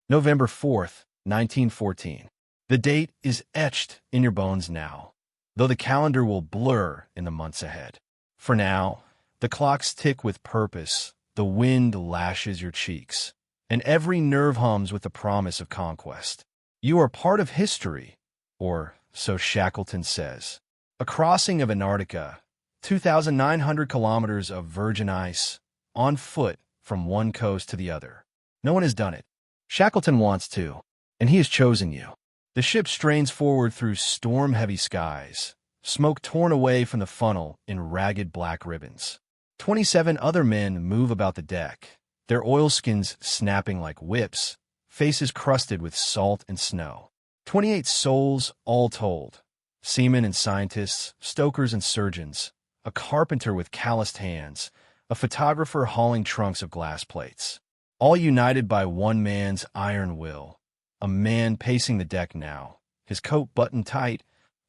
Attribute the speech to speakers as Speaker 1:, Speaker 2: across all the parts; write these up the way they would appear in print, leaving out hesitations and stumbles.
Speaker 1: November 4th, 1914. The date is etched in your bones now, though the calendar will blur in the months ahead. For now, the clocks tick with purpose, the wind lashes your cheeks, and every nerve hums with the promise of conquest. You are part of history, or so Shackleton says. A crossing of Antarctica, 2,900 kilometers of virgin ice, on foot from one coast to the other. No one has done it. Shackleton wants to, and he has chosen you. The ship strains forward through storm-heavy skies, smoke torn away from the funnel in ragged black ribbons. 27 other men move about the deck, their oilskins snapping like whips, faces crusted with salt and snow. 28 souls all told, seamen and scientists, stokers and surgeons, a carpenter with calloused hands, a photographer hauling trunks of glass plates. All united by one man's iron will, a man pacing the deck now, his coat buttoned tight,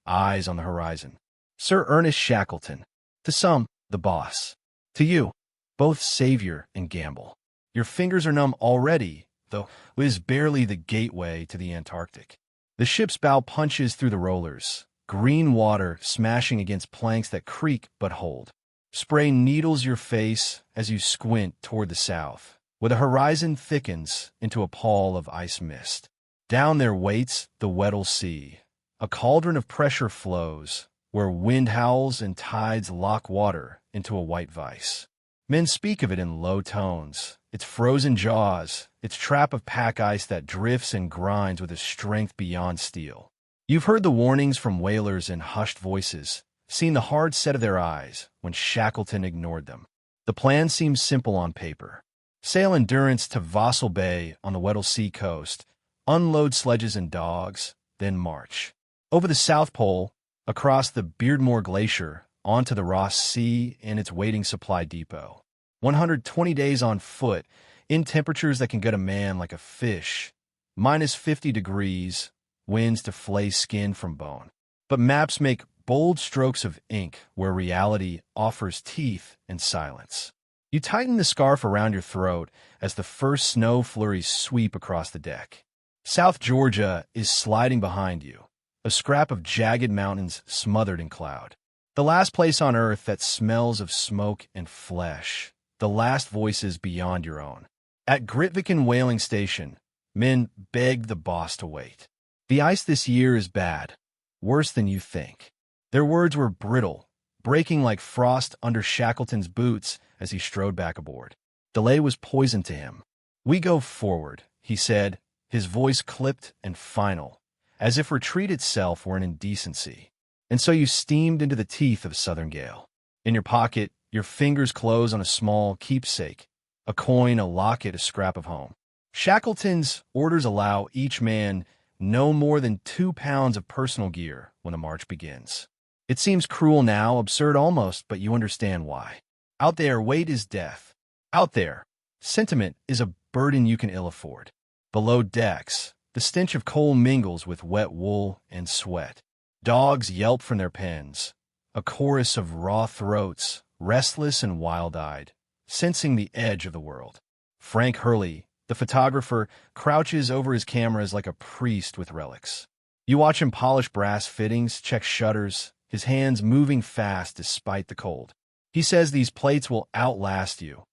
Speaker 1: eyes on the horizon. Sir Ernest Shackleton, to some, the boss. To you, both savior and gamble. Your fingers are numb already, though it is barely the gateway to the Antarctic. The ship's bow punches through the rollers, green water smashing against planks that creak but hold. Spray needles your face as you squint toward the south, where the horizon thickens into a pall of ice mist. Down there waits the Weddell Sea. A cauldron of pressure flows, where wind howls and tides lock water into a white vice. Men speak of it in low tones, its frozen jaws, its trap of pack ice that drifts and grinds with a strength beyond steel. You've heard the warnings from whalers in hushed voices, seen the hard set of their eyes when Shackleton ignored them. The plan seems simple on paper. Sail Endurance to Vassal Bay on the Weddell Sea coast, unload sledges and dogs, then march. Over the South Pole, across the Beardmore Glacier, onto the Ross Sea and its waiting supply depot. 120 days on foot, in temperatures that can gut a man like a fish. Minus 50 degrees, winds to flay skin from bone. But maps make bold strokes of ink where reality offers teeth and silence. You tighten the scarf around your throat as the first snow flurries sweep across the deck. South Georgia is sliding behind you, a scrap of jagged mountains smothered in cloud. The last place on Earth that smells of smoke and flesh, the last voices beyond your own. At Grytviken Whaling Station, men beg the boss to wait. The ice this year is bad, worse than you think. Their words were brittle, breaking like frost under Shackleton's boots as he strode back aboard. Delay was poison to him. We go forward, he said, his voice clipped and final, as if retreat itself were an indecency. And so you steamed into the teeth of southern gale. In your pocket, your fingers close on a small keepsake, a coin, a locket, a scrap of home. Shackleton's orders allow each man no more than 2 pounds of personal gear when the march begins. It seems cruel now, absurd almost, but you understand why. Out there, weight is death. Out there, sentiment is a burden you can ill afford. Below decks, the stench of coal mingles with wet wool and sweat. Dogs yelp from their pens, a chorus of raw throats, restless and wild-eyed, sensing the edge of the world. Frank Hurley, the photographer, crouches over his cameras like a priest with relics. You watch him polish brass fittings, check shutters, his hands moving fast despite the cold. He says these plates will outlast you,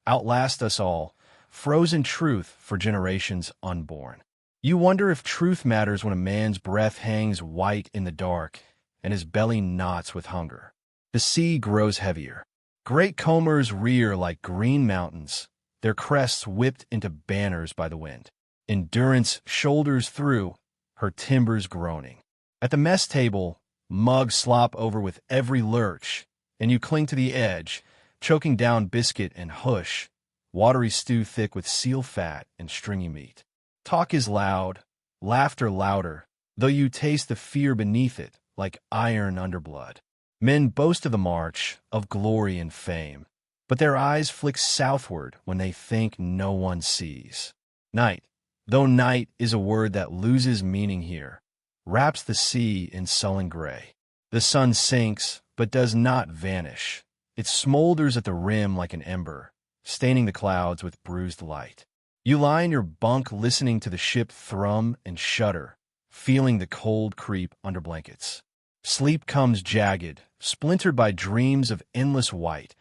Speaker 1: outlast us all, frozen truth for generations unborn. You wonder if truth matters when a man's breath hangs white in the dark and his belly knots with hunger. The sea grows heavier. Great combers rear like green mountains, their crests whipped into banners by the wind. Endurance shoulders through, her timbers groaning. At the mess table, mugs slop over with every lurch, and you cling to the edge, choking down biscuit and hush, watery stew thick with seal fat and stringy meat. Talk is loud, laughter louder, though you taste the fear beneath it like iron underblood. Men boast of the march, of glory and fame, but their eyes flick southward when they think no one sees. Night, though night is a word that loses meaning here, wraps the sea in sullen gray. The sun sinks, but does not vanish. It smolders at the rim like an ember, staining the clouds with bruised light. You lie in your bunk listening to the ship thrum and shudder, feeling the cold creep under blankets. Sleep comes jagged, splintered by dreams of endless white,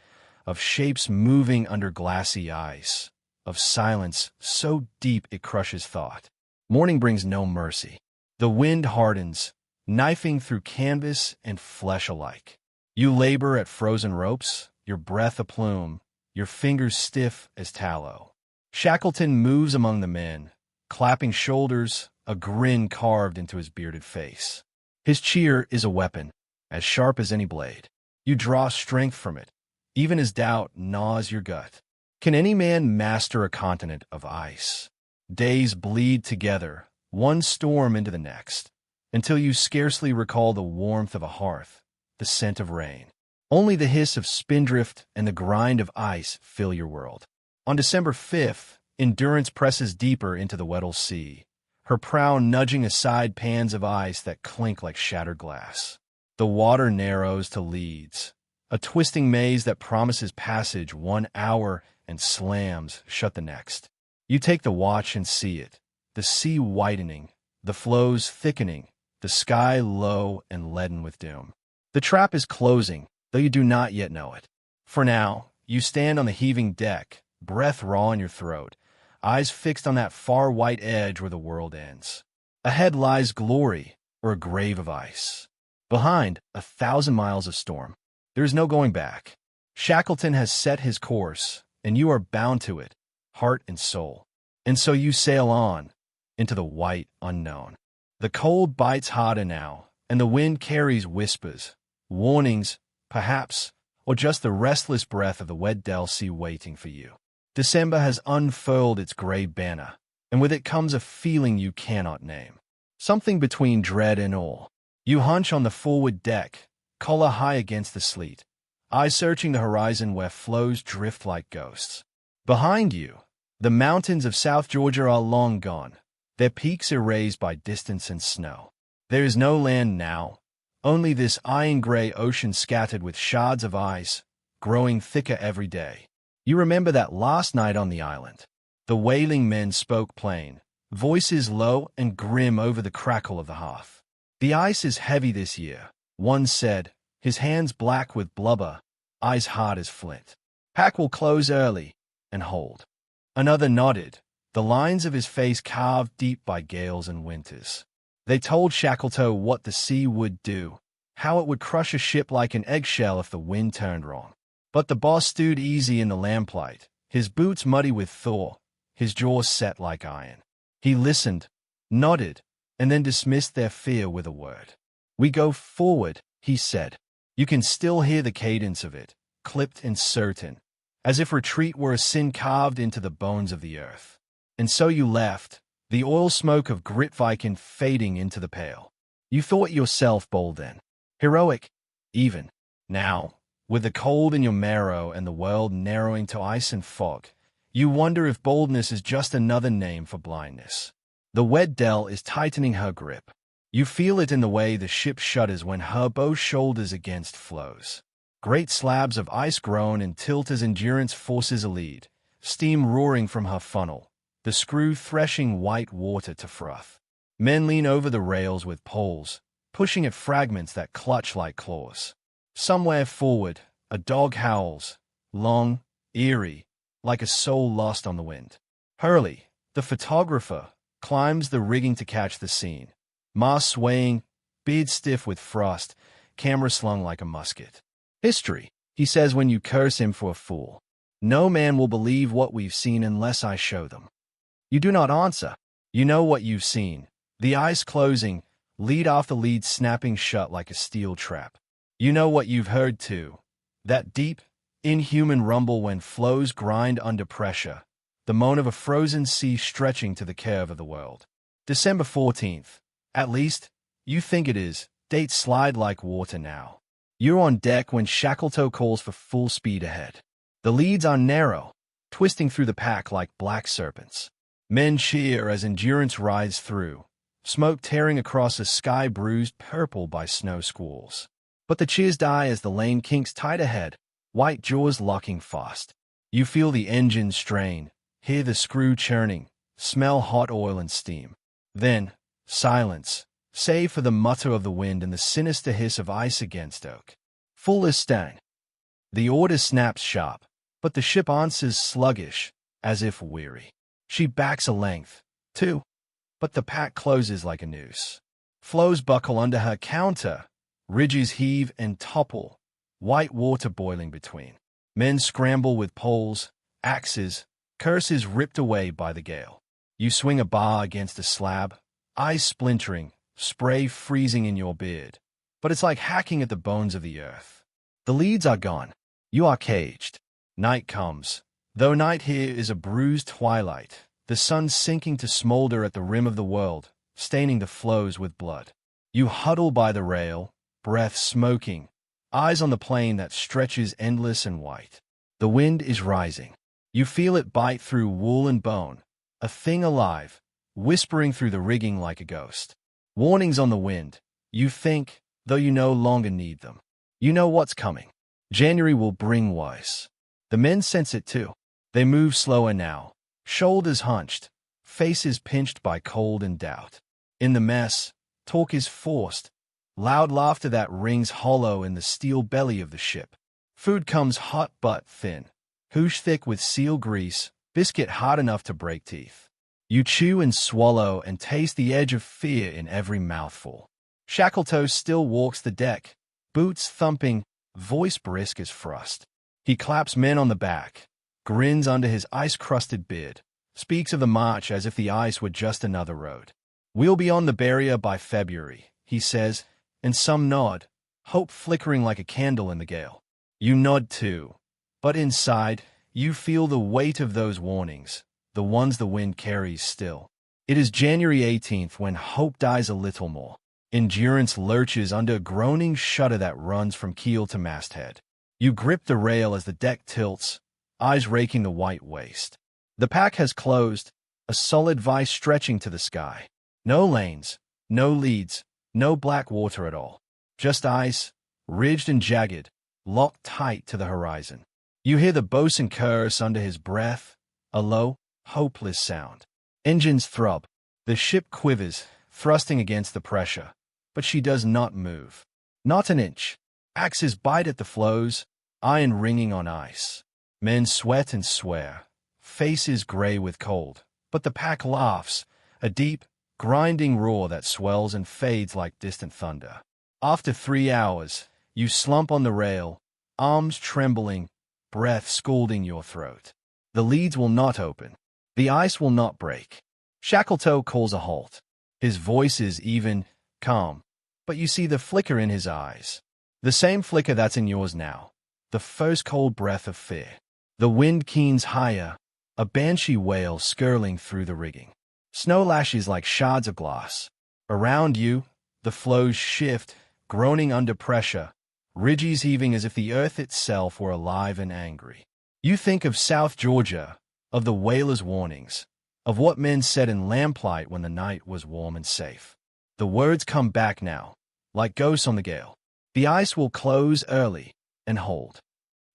Speaker 1: of shapes moving under glassy ice, of silence so deep it crushes thought. Morning brings no mercy. The wind hardens, knifing through canvas and flesh alike. You labor at frozen ropes, your breath a plume, your fingers stiff as tallow. Shackleton moves among the men, clapping shoulders, a grin carved into his bearded face. His cheer is a weapon, as sharp as any blade. You draw strength from it, even as doubt gnaws your gut. Can any man master a continent of ice? Days bleed together, one storm into the next, until you scarcely recall the warmth of a hearth, the scent of rain. Only the hiss of spindrift and the grind of ice fill your world. On December 5th, Endurance presses deeper into the Weddell Sea, her prow nudging aside pans of ice that clink like shattered glass. The water narrows to leads, a twisting maze that promises passage 1 hour and slams shut the next. You take the watch and see it, the sea widening, the floes thickening, the sky low and leaden with doom. The trap is closing, though you do not yet know it. For now, you stand on the heaving deck, breath raw in your throat, eyes fixed on that far white edge where the world ends. Ahead lies glory, or a grave of ice. Behind, 1,000 miles of storm. There is no going back. Shackleton has set his course, and you are bound to it, heart and soul. And so you sail on, into the white unknown. The cold bites harder now, and the wind carries whispers, warnings, perhaps, or just the restless breath of the Weddell Sea waiting for you. December has unfurled its gray banner, and with it comes a feeling you cannot name. Something between dread and awe. You hunch on the forward deck, collar high against the sleet, eyes searching the horizon where floes drift like ghosts. Behind you, the mountains of South Georgia are long gone, their peaks erased by distance and snow. There is no land now, only this iron-gray ocean scattered with shards of ice, growing thicker every day. You remember that last night on the island. The whaling men spoke plain, voices low and grim over the crackle of the hearth. The ice is heavy this year, one said, his hands black with blubber, eyes hard as flint. Pack will close early and hold. Another nodded, the lines of his face carved deep by gales and winters. They told Shackleton what the sea would do, how it would crush a ship like an eggshell if the wind turned wrong. But the boss stood easy in the lamplight, his boots muddy with thaw, his jaws set like iron. He listened, nodded, and then dismissed their fear with a word. "We go forward," he said. You can still hear the cadence of it, clipped and certain, as if retreat were a sin carved into the bones of the earth. And so you left, the oil smoke of Grytviken fading into the pale. You thought yourself bold then, heroic, even. Now, with the cold in your marrow and the world narrowing to ice and fog, you wonder if boldness is just another name for blindness. The Weddell is tightening her grip. You feel it in the way the ship shudders when her bow shoulders against floes. Great slabs of ice groan and tilt as Endurance forces a lead, steam roaring from her funnel, the screw threshing white water to froth. Men lean over the rails with poles, pushing at fragments that clutch like claws. Somewhere forward, a dog howls, long, eerie, like a soul lost on the wind. Hurley, the photographer, climbs the rigging to catch the scene. Mast swaying, beard stiff with frost, camera slung like a musket. "History," he says when you curse him for a fool. "No man will believe what we've seen unless I show them." You do not answer. You know what you've seen. The ice closing, lead after lead snapping shut like a steel trap. You know what you've heard too. That deep, inhuman rumble when floes grind under pressure, the moan of a frozen sea stretching to the curve of the world. December 14th. At least, you think it is. Dates slide like water now. You're on deck when Shackleton calls for full speed ahead. The leads are narrow, twisting through the pack like black serpents. Men cheer as Endurance rides through, smoke tearing across a sky bruised purple by snow squalls. But the cheers die as the lane kinks tight ahead, white jaws locking fast. You feel the engine strain, hear the screw churning, smell hot oil and steam. Then, silence, save for the mutter of the wind and the sinister hiss of ice against oak. Full astern. The order snaps sharp, but the ship answers sluggish, as if weary. She backs a length, too, but the pack closes like a noose. Floes buckle under her counter, ridges heave and topple, white water boiling between. Men scramble with poles, axes, curses ripped away by the gale. You swing a bar against a slab, ice splintering, spray freezing in your beard, but it's like hacking at the bones of the earth. The leads are gone. You are caged. Night comes. Though night here is a bruised twilight, the sun sinking to smolder at the rim of the world, staining the floes with blood. You huddle by the rail, breath smoking, eyes on the plain that stretches endless and white. The wind is rising. You feel it bite through wool and bone, a thing alive, whispering through the rigging like a ghost. Warnings on the wind. You think, though you no longer need them. You know what's coming. January will bring worse. The men sense it too. They move slower now, shoulders hunched, faces pinched by cold and doubt. In the mess, talk is forced, loud laughter that rings hollow in the steel belly of the ship. Food comes hot but thin, hoosh thick with seal grease, biscuit hard enough to break teeth. You chew and swallow and taste the edge of fear in every mouthful. Shackletoe still walks the deck, boots thumping, voice brisk as frost. He claps men on the back, grins under his ice-crusted beard, speaks of the march as if the ice were just another road. We'll be on the barrier by February, he says, and some nod, hope flickering like a candle in the gale. You nod too, but inside, you feel the weight of those warnings, the ones the wind carries still. It is January 18th when hope dies a little more. Endurance lurches under a groaning shudder that runs from keel to masthead. You grip the rail as the deck tilts, eyes raking the white waste. The pack has closed, a solid vice stretching to the sky. No lanes, no leads, no black water at all. Just ice, ridged and jagged, locked tight to the horizon. You hear the boatswain curse under his breath, a low, hopeless sound. Engines throb. The ship quivers, thrusting against the pressure, but she does not move. Not an inch. Axes bite at the floes, iron ringing on ice. Men sweat and swear, faces gray with cold, but the pack laughs, a deep, grinding roar that swells and fades like distant thunder. After 3 hours, you slump on the rail, arms trembling, breath scalding your throat. The leads will not open. The ice will not break. Shackletoe calls a halt. His voice is even, calm, but you see the flicker in his eyes. The same flicker that's in yours now. The first cold breath of fear. The wind keens higher, a banshee wail skirling through the rigging. Snow lashes like shards of glass. Around you, the floes shift, groaning under pressure, ridges heaving as if the earth itself were alive and angry. You think of South Georgia, of the whalers' warnings, of what men said in lamplight when the night was warm and safe. The words come back now, like ghosts on the gale. The ice will close early and hold.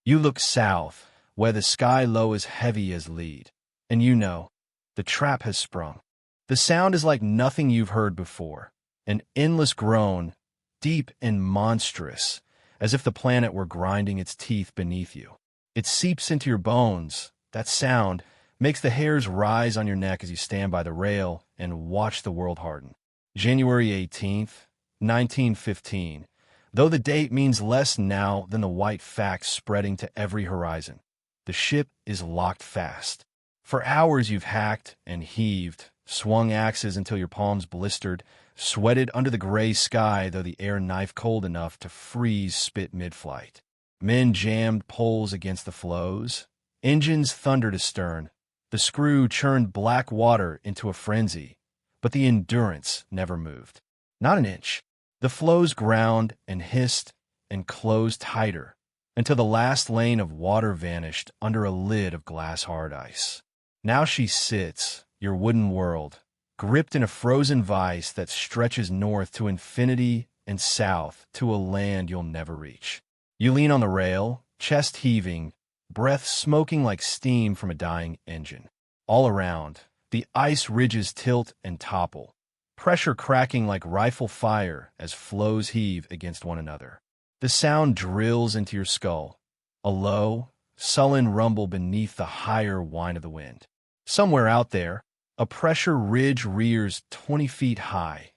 Speaker 1: You look south, where the sky lowers heavy as lead, and you know, the trap has sprung. The sound is like nothing you've heard before, an endless groan, deep and monstrous, as if the planet were grinding its teeth beneath you. It seeps into your bones. That sound makes the hairs rise on your neck as you stand by the rail and watch the world harden. January 18th, 1915. Though the date means less now than the white facts spreading to every horizon, the ship is locked fast. For hours you've hacked and heaved, swung axes until your palms blistered, sweated under the gray sky though the air knife cold enough to freeze spit mid-flight. Men jammed poles against the floes. Engines thundered astern. The screw churned black water into a frenzy, but the Endurance never moved. Not an inch. The floes ground and hissed and closed tighter until the last lane of water vanished under a lid of glass-hard ice. Now she sits, your wooden world, gripped in a frozen vice that stretches north to infinity and south to a land you'll never reach. You lean on the rail, chest heaving, breath smoking like steam from a dying engine. All around, the ice ridges tilt and topple, pressure cracking like rifle fire as floes heave against one another. The sound drills into your skull, a low, sullen rumble beneath the higher whine of the wind. Somewhere out there, a pressure ridge rears 20 feet high,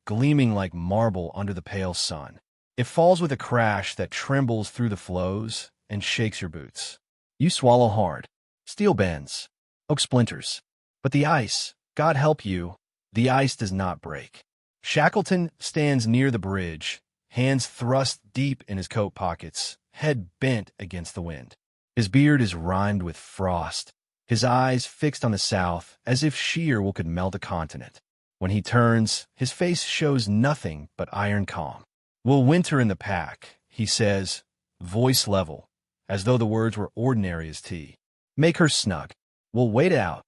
Speaker 1: gleaming like marble under the pale sun. It falls with a crash that trembles through the floes and shakes your boots. You swallow hard. Steel bends. Oak splinters. But the ice, God help you, the ice does not break. Shackleton stands near the bridge, hands thrust deep in his coat pockets, head bent against the wind. His beard is rimed with frost, his eyes fixed on the south as if sheer will could melt a continent. When he turns, his face shows nothing but iron calm. "We'll winter in the pack," he says, voice level, as though the words were ordinary as tea. "Make her snug. We'll wait it out.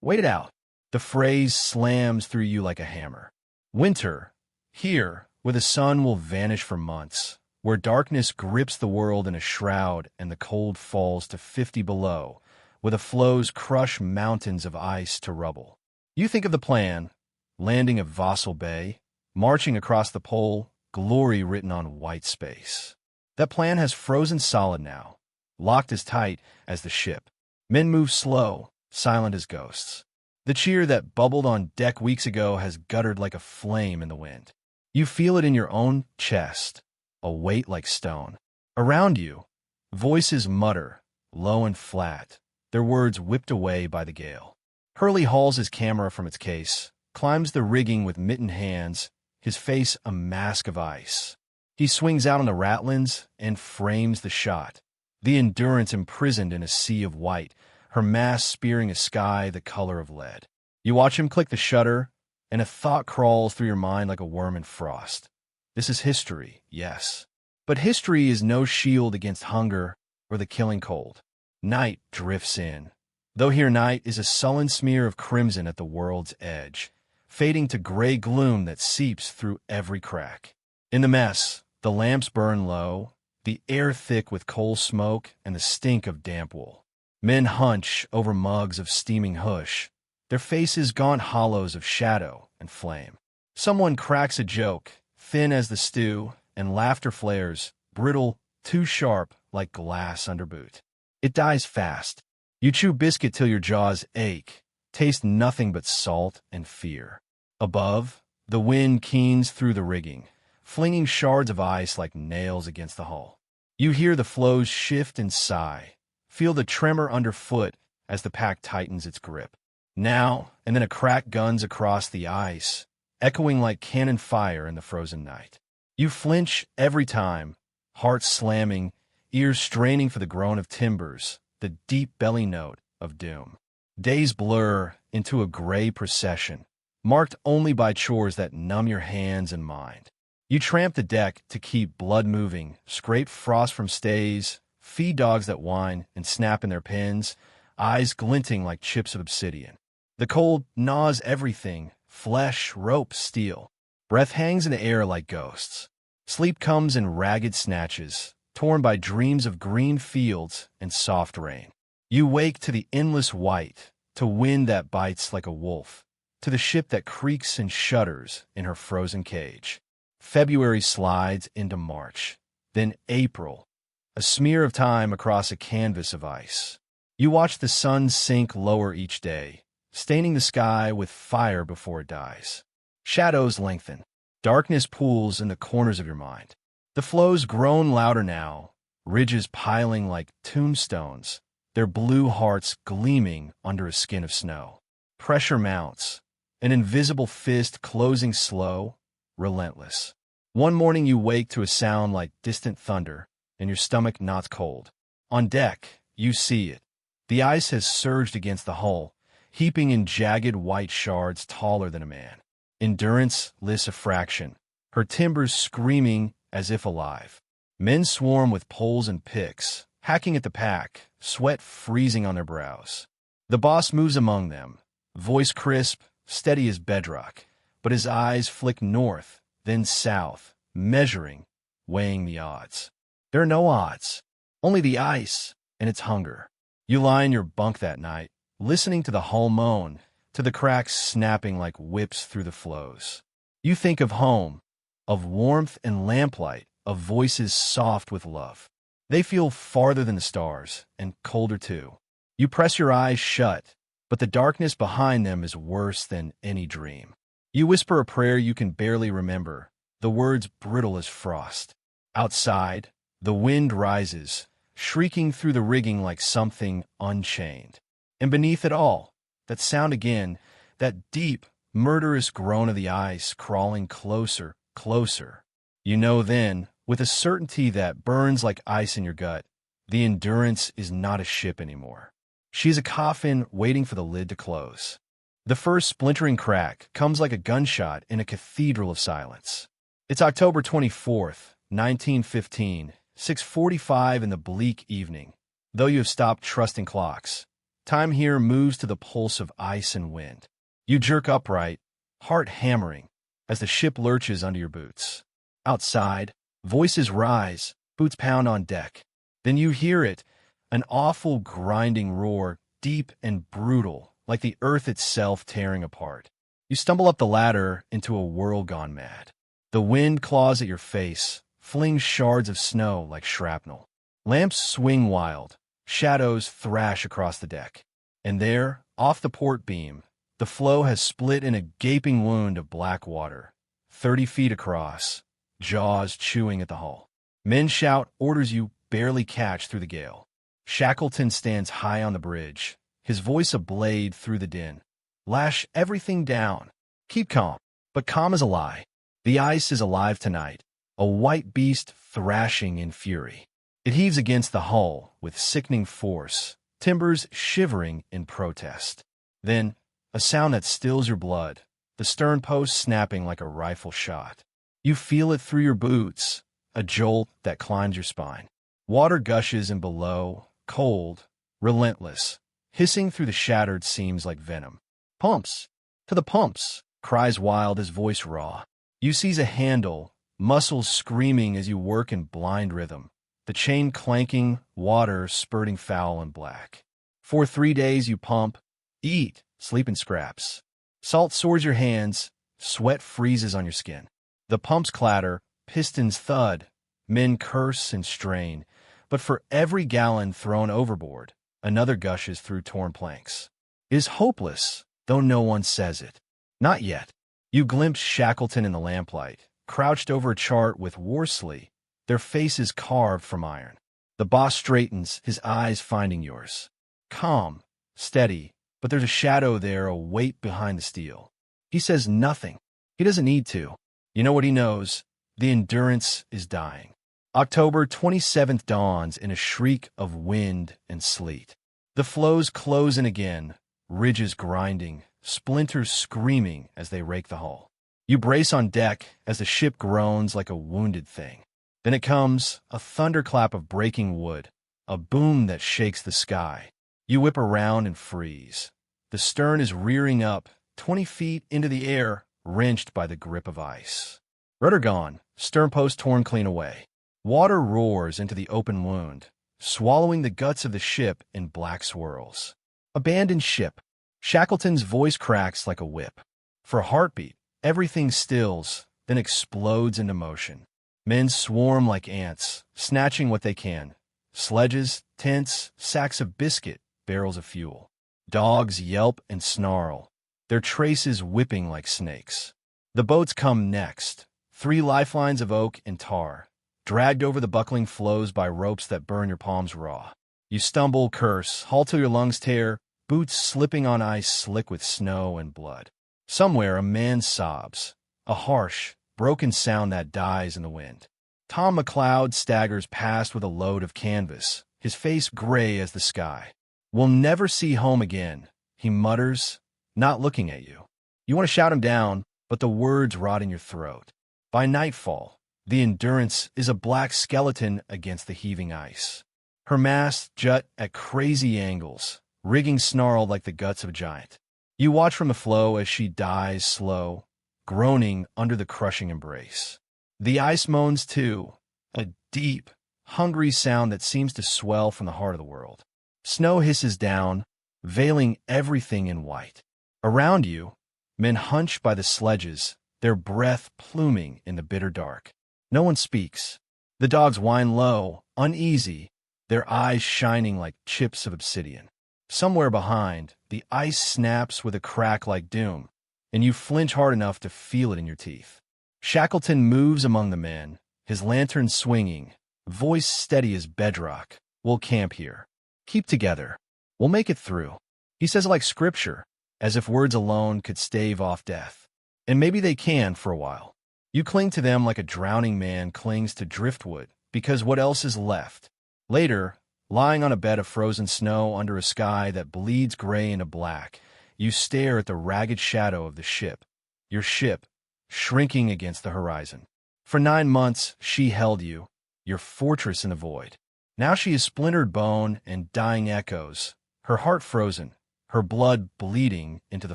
Speaker 1: Wait it out." The phrase slams through you like a hammer. Winter, here, where the sun will vanish for months, where darkness grips the world in a shroud and the cold falls to 50 below, where the floes crush mountains of ice to rubble. You think of the plan, landing at Vassal Bay, marching across the pole, glory written on white space. That plan has frozen solid now, locked as tight as the ship. Men move slow, silent as ghosts. The cheer that bubbled on deck weeks ago has guttered like a flame in the wind. You feel it in your own chest, a weight like stone. Around you, voices mutter, low and flat, their words whipped away by the gale. Hurley hauls his camera from its case, climbs the rigging with mittened hands, his face a mask of ice. He swings out on the ratlins and frames the shot, the Endurance imprisoned in a sea of white, her mast spearing a sky the color of lead. You watch him click the shutter, and a thought crawls through your mind like a worm in frost. This is history, yes. But history is no shield against hunger or the killing cold. Night drifts in, though here night is a sullen smear of crimson at the world's edge, fading to gray gloom that seeps through every crack. In the mess, the lamps burn low, the air thick with coal smoke and the stink of damp wool. Men hunch over mugs of steaming hush, their faces gaunt hollows of shadow and flame. Someone cracks a joke, thin as the stew, and laughter flares, brittle, too sharp, like glass under boot. It dies fast. You chew biscuit till your jaws ache, taste nothing but salt and fear. Above, the wind keens through the rigging, flinging shards of ice like nails against the hull. You hear the floes shift and sigh, feel the tremor underfoot as the pack tightens its grip. Now and then a crack guns across the ice, echoing like cannon fire in the frozen night. You flinch every time, heart slamming, ears straining for the groan of timbers, the deep belly note of doom. Days blur into a gray procession, marked only by chores that numb your hands and mind. You tramp the deck to keep blood moving, scrape frost from stays, feed dogs that whine and snap in their pens, eyes glinting like chips of obsidian. The cold gnaws everything, flesh, rope, steel. Breath hangs in the air like ghosts. Sleep comes in ragged snatches, torn by dreams of green fields and soft rain. You wake to the endless white, to wind that bites like a wolf, to the ship that creaks and shudders in her frozen cage. February slides into March, then April, a smear of time across a canvas of ice. You watch the sun sink lower each day, staining the sky with fire before it dies. Shadows lengthen. Darkness pools in the corners of your mind. The floes groan louder now, ridges piling like tombstones, their blue hearts gleaming under a skin of snow. Pressure mounts, an invisible fist closing slow, relentless. One morning you wake to a sound like distant thunder, and your stomach knots cold. On deck, you see it. The ice has surged against the hull, heaping in jagged white shards taller than a man. Endurance lifts a fraction, her timbers screaming as if alive. Men swarm with poles and picks, hacking at the pack, sweat freezing on their brows. The boss moves among them, voice crisp, steady as bedrock, but his eyes flick north, then south, measuring, weighing the odds. There are no odds, only the ice and its hunger. You lie in your bunk that night, listening to the hull moan, to the cracks snapping like whips through the floes. You think of home, of warmth and lamplight, of voices soft with love. They feel farther than the stars, and colder too. You press your eyes shut, but the darkness behind them is worse than any dream. You whisper a prayer you can barely remember, the words brittle as frost. Outside, the wind rises, shrieking through the rigging like something unchained. And beneath it all, that sound again, that deep, murderous groan of the ice crawling closer, closer. You know then, with a certainty that burns like ice in your gut, the Endurance is not a ship anymore. She's a coffin waiting for the lid to close. The first splintering crack comes like a gunshot in a cathedral of silence. It's October 24th, 1915, 6:45 in the bleak evening. Though you have stopped trusting clocks, time here moves to the pulse of ice and wind. You jerk upright, heart hammering, as the ship lurches under your boots. Outside, voices rise, boots pound on deck. Then you hear it, an awful grinding roar, deep and brutal, like the earth itself tearing apart. You stumble up the ladder into a whirl gone mad. The wind claws at your face, flings shards of snow like shrapnel. Lamps swing wild, shadows thrash across the deck. And there, off the port beam, the floe has split in a gaping wound of black water, 30 feet across, jaws chewing at the hull. Men shout orders you barely catch through the gale. Shackleton stands high on the bridge, his voice a blade through the din. Lash everything down. Keep calm. But calm is a lie. The ice is alive tonight, a white beast thrashing in fury. It heaves against the hull with sickening force, timbers shivering in protest. Then, a sound that stills your blood, the stern post snapping like a rifle shot. You feel it through your boots, a jolt that climbs your spine. Water gushes in below, cold, relentless, hissing through the shattered seams like venom. Pumps! To the pumps! Cries wild, his voice raw. You seize a handle, muscles screaming as you work in blind rhythm. The chain clanking, water spurting foul and black. For 3 days you pump, eat, sleep in scraps. Salt sores your hands, sweat freezes on your skin. The pumps clatter, pistons thud, men curse and strain, but for every gallon thrown overboard, another gushes through torn planks. It is hopeless, though no one says it. Not yet. You glimpse Shackleton in the lamplight, crouched over a chart with Worsley, their faces carved from iron. The boss straightens, his eyes finding yours. Calm, steady, but there's a shadow there, a weight behind the steel. He says nothing. He doesn't need to. You know what he knows? The Endurance is dying. October 27th dawns in a shriek of wind and sleet. The floes close in again, ridges grinding, splinters screaming as they rake the hull. You brace on deck as the ship groans like a wounded thing. Then it comes, a thunderclap of breaking wood, a boom that shakes the sky. You whip around and freeze. The stern is rearing up, 20 feet into the air, wrenched by the grip of ice. Rudder gone, stern post torn clean away. Water roars into the open wound, swallowing the guts of the ship in black swirls. Abandoned ship. Shackleton's voice cracks like a whip. For a heartbeat, everything stills, then explodes into motion. Men swarm like ants, snatching what they can. Sledges, tents, sacks of biscuit, barrels of fuel. Dogs yelp and snarl, their traces whipping like snakes. The boats come next, 3 lifelines of oak and tar, dragged over the buckling floes by ropes that burn your palms raw. You stumble, curse, haul till your lungs tear, boots slipping on ice slick with snow and blood. Somewhere a man sobs, a harsh, broken sound that dies in the wind. Tom McLeod staggers past with a load of canvas, his face gray as the sky. We'll never see home again, he mutters, not looking at you. You want to shout him down, but the words rot in your throat. By nightfall, the Endurance is a black skeleton against the heaving ice. Her masts jut at crazy angles, rigging snarled like the guts of a giant. You watch from the floe as she dies slow, groaning under the crushing embrace. The ice moans too, a deep, hungry sound that seems to swell from the heart of the world. Snow hisses down, veiling everything in white. Around you, men hunch by the sledges, their breath pluming in the bitter dark. No one speaks. The dogs whine low, uneasy, their eyes shining like chips of obsidian. Somewhere behind, the ice snaps with a crack like doom, and you flinch hard enough to feel it in your teeth. Shackleton moves among the men, his lantern swinging, voice steady as bedrock. We'll camp here. Keep together. We'll make it through. He says it like scripture, as if words alone could stave off death. And maybe they can for a while. You cling to them like a drowning man clings to driftwood, because what else is left? Later, lying on a bed of frozen snow under a sky that bleeds gray into black, you stare at the ragged shadow of the ship. Your ship, shrinking against the horizon. For 9 months, she held you, your fortress in the void. Now she is splintered bone and dying echoes, her heart frozen, her blood bleeding into the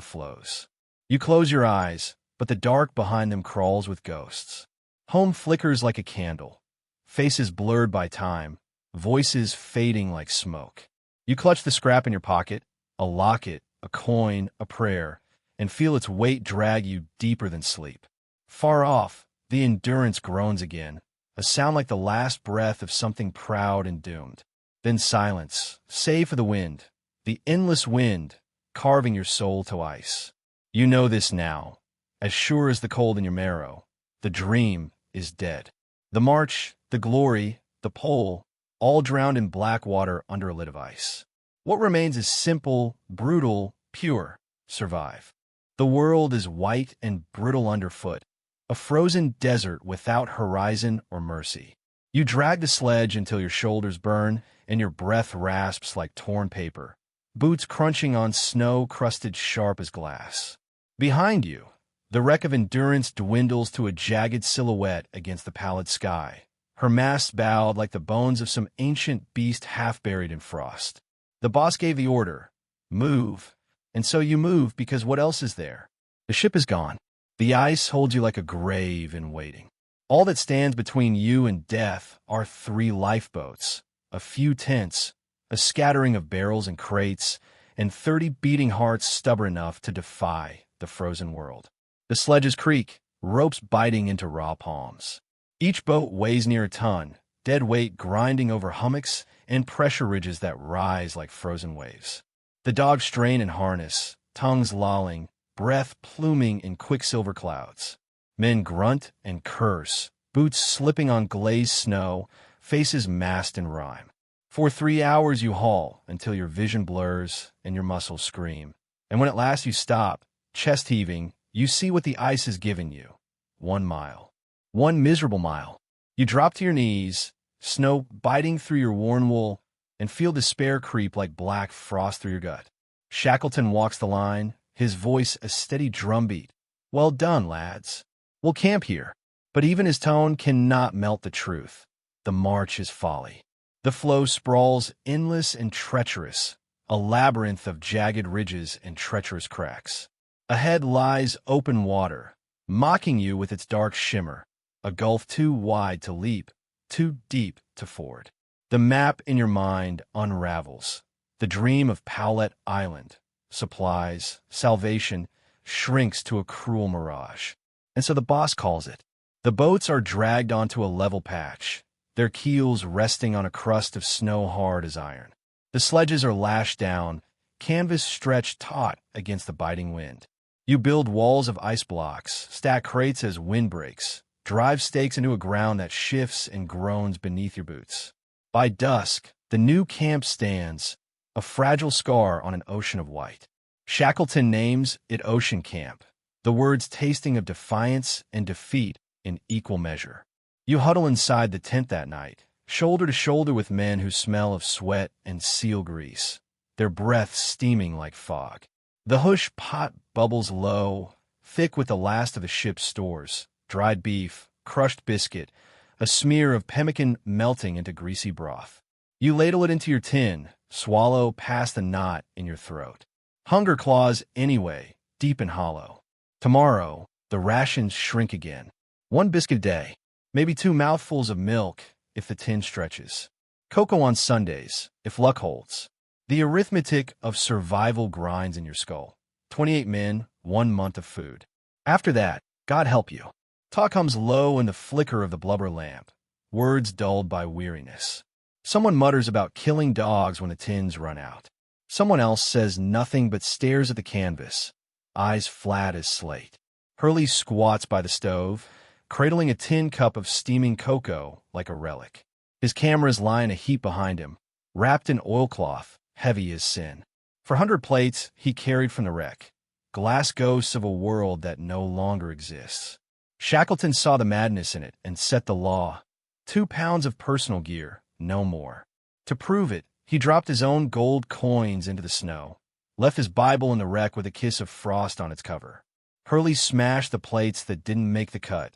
Speaker 1: flows. You close your eyes, but the dark behind them crawls with ghosts. Home flickers like a candle, faces blurred by time, voices fading like smoke. You clutch the scrap in your pocket, a locket, a coin, a prayer, and feel its weight drag you deeper than sleep. Far off, the Endurance groans again, a sound like the last breath of something proud and doomed. Then silence, save for the wind, the endless wind, carving your soul to ice. You know this now, as sure as the cold in your marrow. The dream is dead. The march, the glory, the pole, all drowned in black water under a lid of ice. What remains is simple, brutal, pure. Survive. The world is white and brittle underfoot, a frozen desert without horizon or mercy. You drag the sledge until your shoulders burn and your breath rasps like torn paper, boots crunching on snow crusted sharp as glass. Behind you, the wreck of Endurance dwindles to a jagged silhouette against the pallid sky, her masts bowed like the bones of some ancient beast half buried in frost. The boss gave the order, move, and so you move because what else is there? The ship is gone. The ice holds you like a grave in waiting. All that stands between you and death are 3 lifeboats, a few tents, a scattering of barrels and crates, and 30 beating hearts stubborn enough to defy the frozen world. The sledges creak, ropes biting into raw palms. Each boat weighs near a ton, dead weight grinding over hummocks and pressure ridges that rise like frozen waves. The dogs strain in harness, tongues lolling, breath pluming in quicksilver clouds. Men grunt and curse, boots slipping on glazed snow, faces masked in rime. For 3 hours you haul until your vision blurs and your muscles scream. And when at last you stop, chest heaving, you see what the ice has given you. 1 mile. 1 miserable mile. You drop to your knees, snow biting through your worn wool, and feel despair creep like black frost through your gut. Shackleton walks the line, his voice a steady drumbeat. Well done, lads. We'll camp here. But even his tone cannot melt the truth. The march is folly. The floe sprawls endless and treacherous, a labyrinth of jagged ridges and treacherous cracks. Ahead lies open water, mocking you with its dark shimmer, a gulf too wide to leap, too deep to ford. The map in your mind unravels. The dream of Powlett Island, supplies, salvation, shrinks to a cruel mirage. And so the boss calls it. The boats are dragged onto a level patch, their keels resting on a crust of snow hard as iron. The sledges are lashed down, canvas stretched taut against the biting wind. You build walls of ice blocks, stack crates as wind breaks, drive stakes into a ground that shifts and groans beneath your boots. By dusk, the new camp stands, a fragile scar on an ocean of white. Shackleton names it Ocean Camp, the words tasting of defiance and defeat in equal measure. You huddle inside the tent that night, shoulder to shoulder with men who smell of sweat and seal grease, their breath steaming like fog. The hush pot bubbles low, thick with the last of the ship's stores, dried beef, crushed biscuit, a smear of pemmican melting into greasy broth. You ladle it into your tin, swallow past the knot in your throat. Hunger claws anyway, deep and hollow. Tomorrow, the rations shrink again. 1 biscuit a day, maybe 2 mouthfuls of milk if the tin stretches. Cocoa on Sundays, if luck holds. The arithmetic of survival grinds in your skull. 28 men, 1 month of food. After that, God help you. Talk comes low in the flicker of the blubber lamp, words dulled by weariness. Someone mutters about killing dogs when the tins run out. Someone else says nothing but stares at the canvas, eyes flat as slate. Hurley squats by the stove, cradling a tin cup of steaming cocoa like a relic. His cameras lie in a heap behind him, wrapped in oilcloth, heavy as sin. For 100 plates he carried from the wreck, glass ghosts of a world that no longer exists. Shackleton saw the madness in it and set the law. 2 pounds of personal gear, no more. To prove it, he dropped his own gold coins into the snow, left his Bible in the wreck with a kiss of frost on its cover. Hurley smashed the plates that didn't make the cut,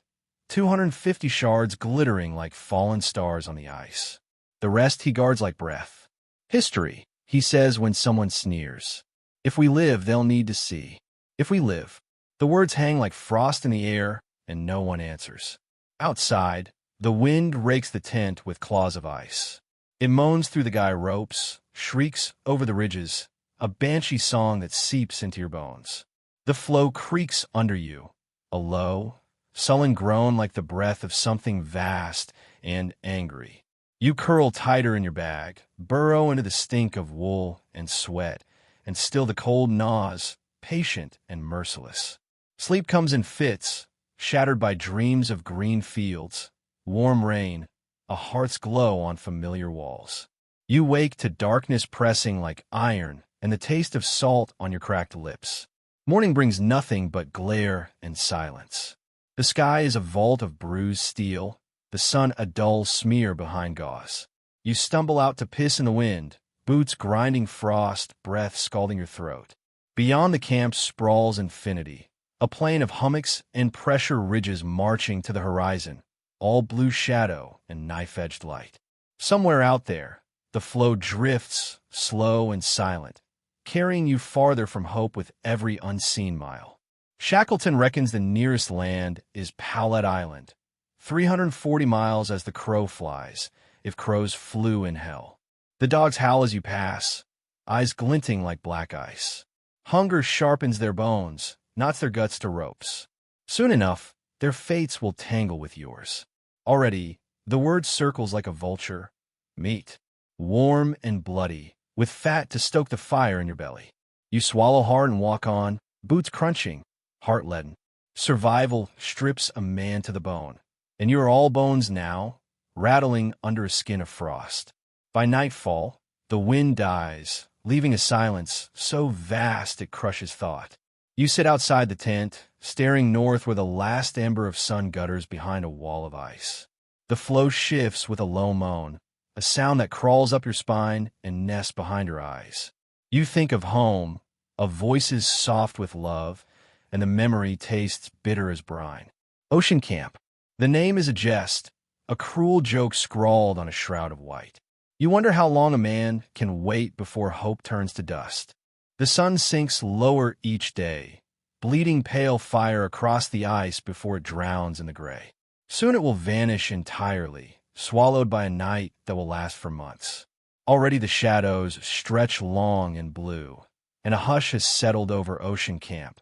Speaker 1: 250 shards glittering like fallen stars on the ice. The rest he guards like breath. History, he says when someone sneers. If we live, they'll need to see. If we live. The words hang like frost in the air, and no one answers. Outside, the wind rakes the tent with claws of ice. It moans through the guy ropes, shrieks over the ridges, a banshee song that seeps into your bones. The floe creaks under you, a low, sullen groan like the breath of something vast and angry. You curl tighter in your bag, burrow into the stink of wool and sweat, and still the cold gnaws, patient and merciless. Sleep comes in fits, shattered by dreams of green fields, warm rain, a heart's glow on familiar walls. You wake to darkness pressing like iron and the taste of salt on your cracked lips. Morning brings nothing but glare and silence. The sky is a vault of bruised steel, the sun a dull smear behind gauze. You stumble out to piss in the wind, boots grinding frost, breath scalding your throat. Beyond the camp sprawls infinity, a plain of hummocks and pressure ridges marching to the horizon, all blue shadow and knife-edged light. Somewhere out there, the floe drifts, slow and silent, carrying you farther from hope with every unseen mile. Shackleton reckons the nearest land is Powlett Island, 340 miles as the crow flies, if crows flew in hell. The dogs howl as you pass, eyes glinting like black ice. Hunger sharpens their bones, knots their guts to ropes. Soon enough, their fates will tangle with yours. Already, the word circles like a vulture. Meat. Warm and bloody, with fat to stoke the fire in your belly. You swallow hard and walk on, boots crunching, heart leaden. Survival strips a man to the bone, and you are all bones now, rattling under a skin of frost. By nightfall, the wind dies, leaving a silence so vast it crushes thought. You sit outside the tent, staring north where the last ember of sun gutters behind a wall of ice. The floe shifts with a low moan, a sound that crawls up your spine and nests behind your eyes. You think of home, of voices soft with love, and the memory tastes bitter as brine. Ocean Camp. The name is a jest, a cruel joke scrawled on a shroud of white. You wonder how long a man can wait before hope turns to dust. The sun sinks lower each day, bleeding pale fire across the ice before it drowns in the gray. Soon it will vanish entirely, swallowed by a night that will last for months. Already the shadows stretch long and blue, and a hush has settled over Ocean Camp,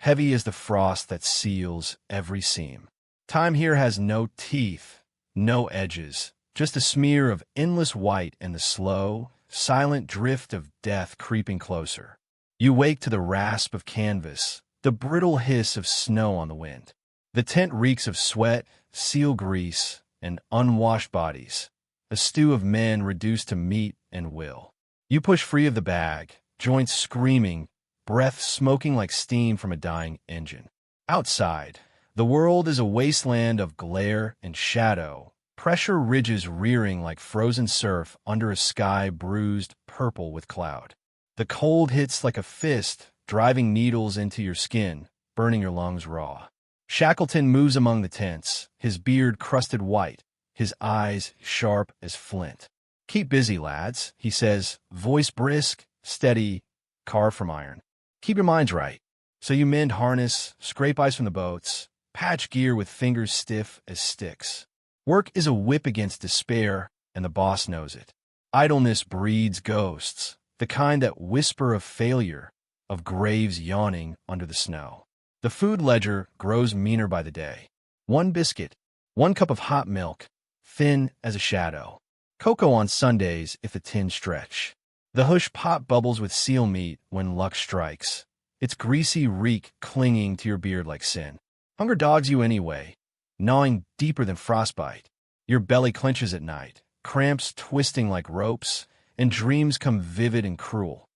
Speaker 1: heavy as the frost that seals every seam. Time here has no teeth, no edges, just a smear of endless white and the slow, silent drift of death creeping closer. You wake to the rasp of canvas, the brittle hiss of snow on the wind. The tent reeks of sweat, seal grease, and unwashed bodies, a stew of men reduced to meat and will. You push free of the bag, joints screaming, breath smoking like steam from a dying engine. Outside, the world is a wasteland of glare and shadow, pressure ridges rearing like frozen surf under a sky bruised purple with cloud. The cold hits like a fist, driving needles into your skin, burning your lungs raw. Shackleton moves among the tents, his beard crusted white, his eyes sharp as flint. "Keep busy, lads," he says, voice brisk, steady, carved from iron. "Keep your minds right." So you mend harness, scrape ice from the boats, patch gear with fingers stiff as sticks. Work is a whip against despair, and the boss knows it. Idleness breeds ghosts, the kind that whisper of failure, of graves yawning under the snow. The food ledger grows meaner by the day. One biscuit, one cup of hot milk, thin as a shadow. Cocoa on Sundays if the tin stretch. The hush pot bubbles with seal meat when luck strikes, its greasy reek clinging to your beard like sin. Hunger dogs you anyway, gnawing deeper than frostbite. Your belly clenches at night, cramps twisting like ropes, and dreams come vivid and cruel.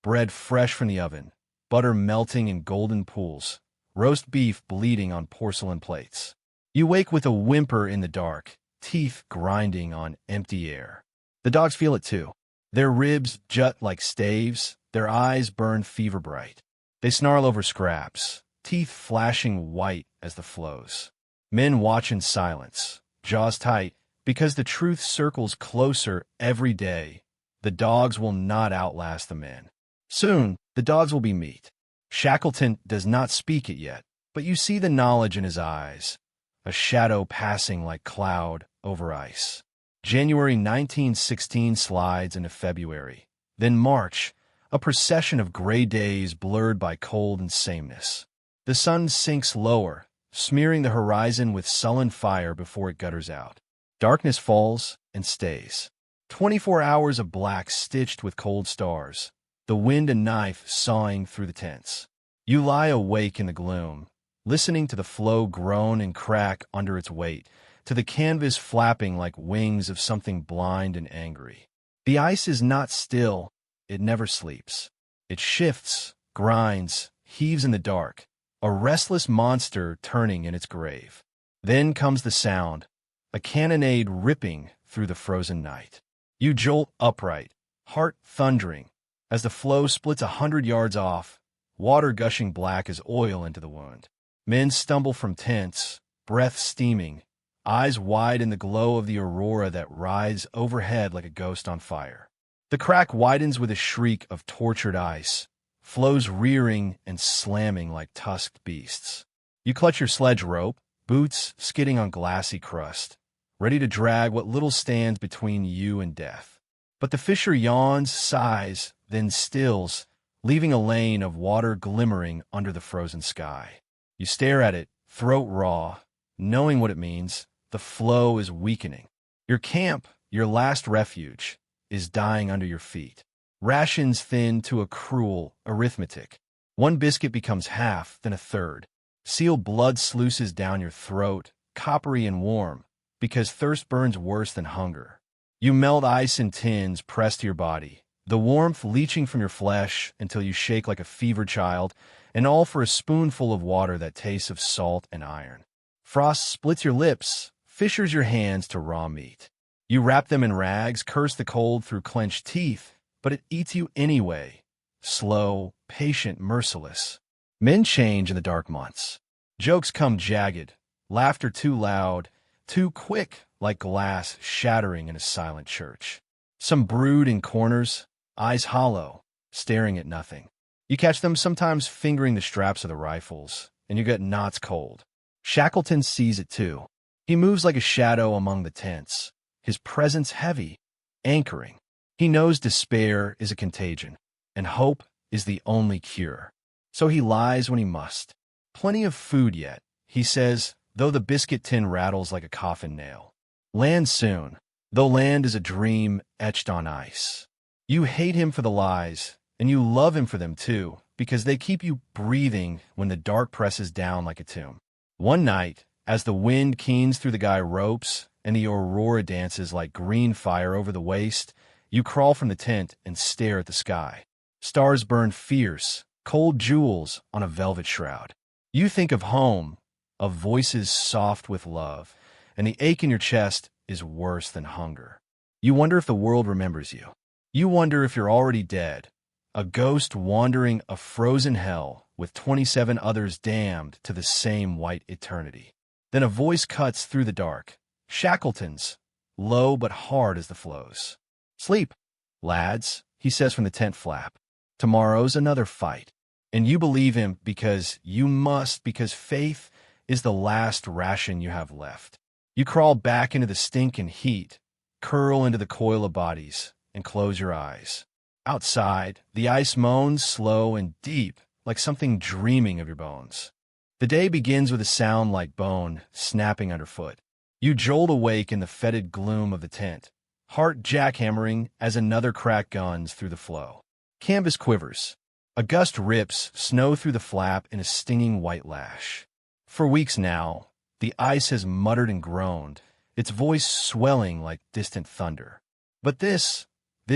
Speaker 1: Bread fresh from the oven, butter melting in golden pools, roast beef bleeding on porcelain plates. You wake with a whimper in the dark, teeth grinding on empty air. The dogs feel it too. Their ribs jut like staves, their eyes burn fever bright. They snarl over scraps, teeth flashing white as the flows. Men watch in silence, jaws tight, because the truth circles closer every day. The dogs will not outlast the men. Soon, the dogs will be meat. Shackleton does not speak it yet, but you see the knowledge in his eyes, a shadow passing like cloud over ice. January 1916 slides into February. Then March, a procession of gray days blurred by cold and sameness. The sun sinks lower, smearing the horizon with sullen fire before it gutters out. Darkness falls and stays. 24 hours of black stitched with cold stars, the wind a knife sawing through the tents. You lie awake in the gloom, listening to the floe groan and crack under its weight, to the canvas flapping like wings of something blind and angry. The ice is not still, it never sleeps. It shifts, grinds, heaves in the dark, a restless monster turning in its grave. Then comes the sound, a cannonade ripping through the frozen night. You jolt upright, heart thundering, as the floe splits 100 yards off, water gushing black as oil into the wound. Men stumble from tents, breath steaming, eyes wide in the glow of the aurora that rides overhead like a ghost on fire. The crack widens with a shriek of tortured ice, floes rearing and slamming like tusked beasts. You clutch your sledge rope, boots skidding on glassy crust, ready to drag what little stands between you and death. But the fissure yawns, sighs, then stills, leaving a lane of water glimmering under the frozen sky. You stare at it, throat raw, knowing what it means. The floe is weakening. Your camp, your last refuge, is dying under your feet. Rations thin to a cruel arithmetic. One biscuit becomes half, then a third. Seal blood sluices down your throat, coppery and warm, because thirst burns worse than hunger. You melt ice in tins pressed to your body, the warmth leaching from your flesh until you shake like a fevered child, and all for a spoonful of water that tastes of salt and iron. Frost splits your lips, fissures your hands to raw meat. You wrap them in rags, curse the cold through clenched teeth, but it eats you anyway. Slow, patient, merciless. Men change in the dark months. Jokes come jagged, laughter too loud, too quick, like glass shattering in a silent church. Some brood in corners, eyes hollow, staring at nothing. You catch them sometimes fingering the straps of the rifles, and you get knots cold. Shackleton sees it too. He moves like a shadow among the tents, his presence heavy, anchoring. He knows despair is a contagion, and hope is the only cure. So he lies when he must. Plenty of food yet, he says, though the biscuit tin rattles like a coffin nail. Land soon, though land is a dream etched on ice. You hate him for the lies, and you love him for them too, because they keep you breathing when the dark presses down like a tomb. One night, as the wind keens through the guy ropes and the aurora dances like green fire over the waste, you crawl from the tent and stare at the sky. Stars burn fierce, cold jewels on a velvet shroud. You think of home, of voices soft with love, and the ache in your chest is worse than hunger. You wonder if the world remembers you. You wonder if you're already dead, a ghost wandering a frozen hell with 27 others damned to the same white eternity. Then a voice cuts through the dark, Shackleton's, low but hard as the flows. "Sleep, lads," he says from the tent flap. "Tomorrow's another fight." And you believe him because you must, because faith is the last ration you have left. You crawl back into the stink and heat, curl into the coil of bodies, and close your eyes. Outside, the ice moans slow and deep, like something dreaming of your bones. The day begins with a sound like bone snapping underfoot. You jolt awake in the fetid gloom of the tent, heart jackhammering as another crack guns through the floe. Canvas quivers. A gust rips snow through the flap in a stinging white lash. For weeks now, the ice has muttered and groaned, its voice swelling like distant thunder. But this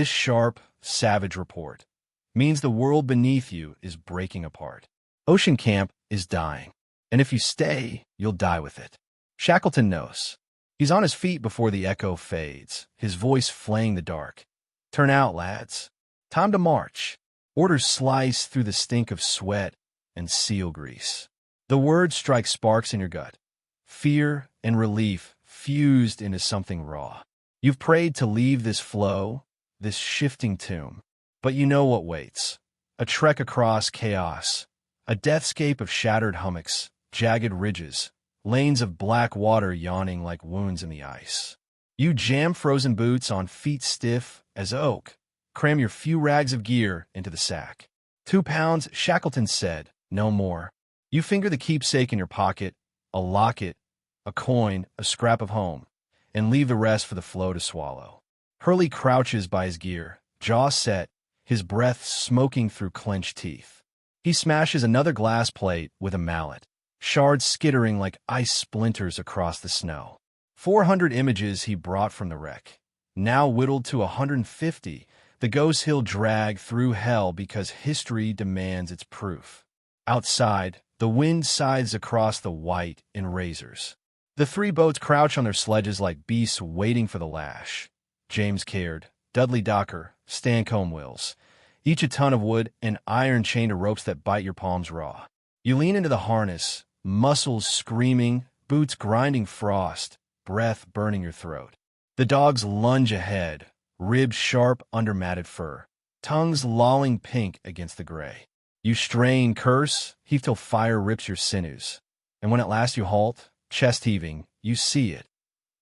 Speaker 1: sharp, savage report means the world beneath you is breaking apart. Ocean Camp is dying, and if you stay, you'll die with it. Shackleton knows. He's on his feet before the echo fades, his voice flaying the dark. Turn out, lads. Time to march. Orders slice through the stink of sweat and seal grease. The words strike sparks in your gut. Fear and relief fused into something raw. You've prayed to leave this flow, this shifting tomb, but you know what waits. A trek across chaos, a deathscape of shattered hummocks, jagged ridges, lanes of black water yawning like wounds in the ice. You jam frozen boots on feet stiff as oak, cram your few rags of gear into the sack. 2 pounds, Shackleton said, no more. You finger the keepsake in your pocket, a locket, a coin, a scrap of home, and leave the rest for the floe to swallow. Hurley crouches by his gear, jaw set, his breath smoking through clenched teeth. He smashes another glass plate with a mallet, shards skittering like ice splinters across the snow. 400 images he brought from the wreck. Now whittled to 150, the ghosts he'll drag through hell because history demands its proof. Outside, the wind scythes across the white in razors. The 3 boats crouch on their sledges like beasts waiting for the lash. James Caird, Dudley Docker, Stancomb Wills, each a ton of wood and iron chained to ropes that bite your palms raw. You lean into the harness, muscles screaming, boots grinding frost, breath burning your throat. The dogs lunge ahead, ribs sharp under matted fur, tongues lolling pink against the gray. You strain, curse, heave till fire rips your sinews. And when at last you halt, chest heaving, you see it.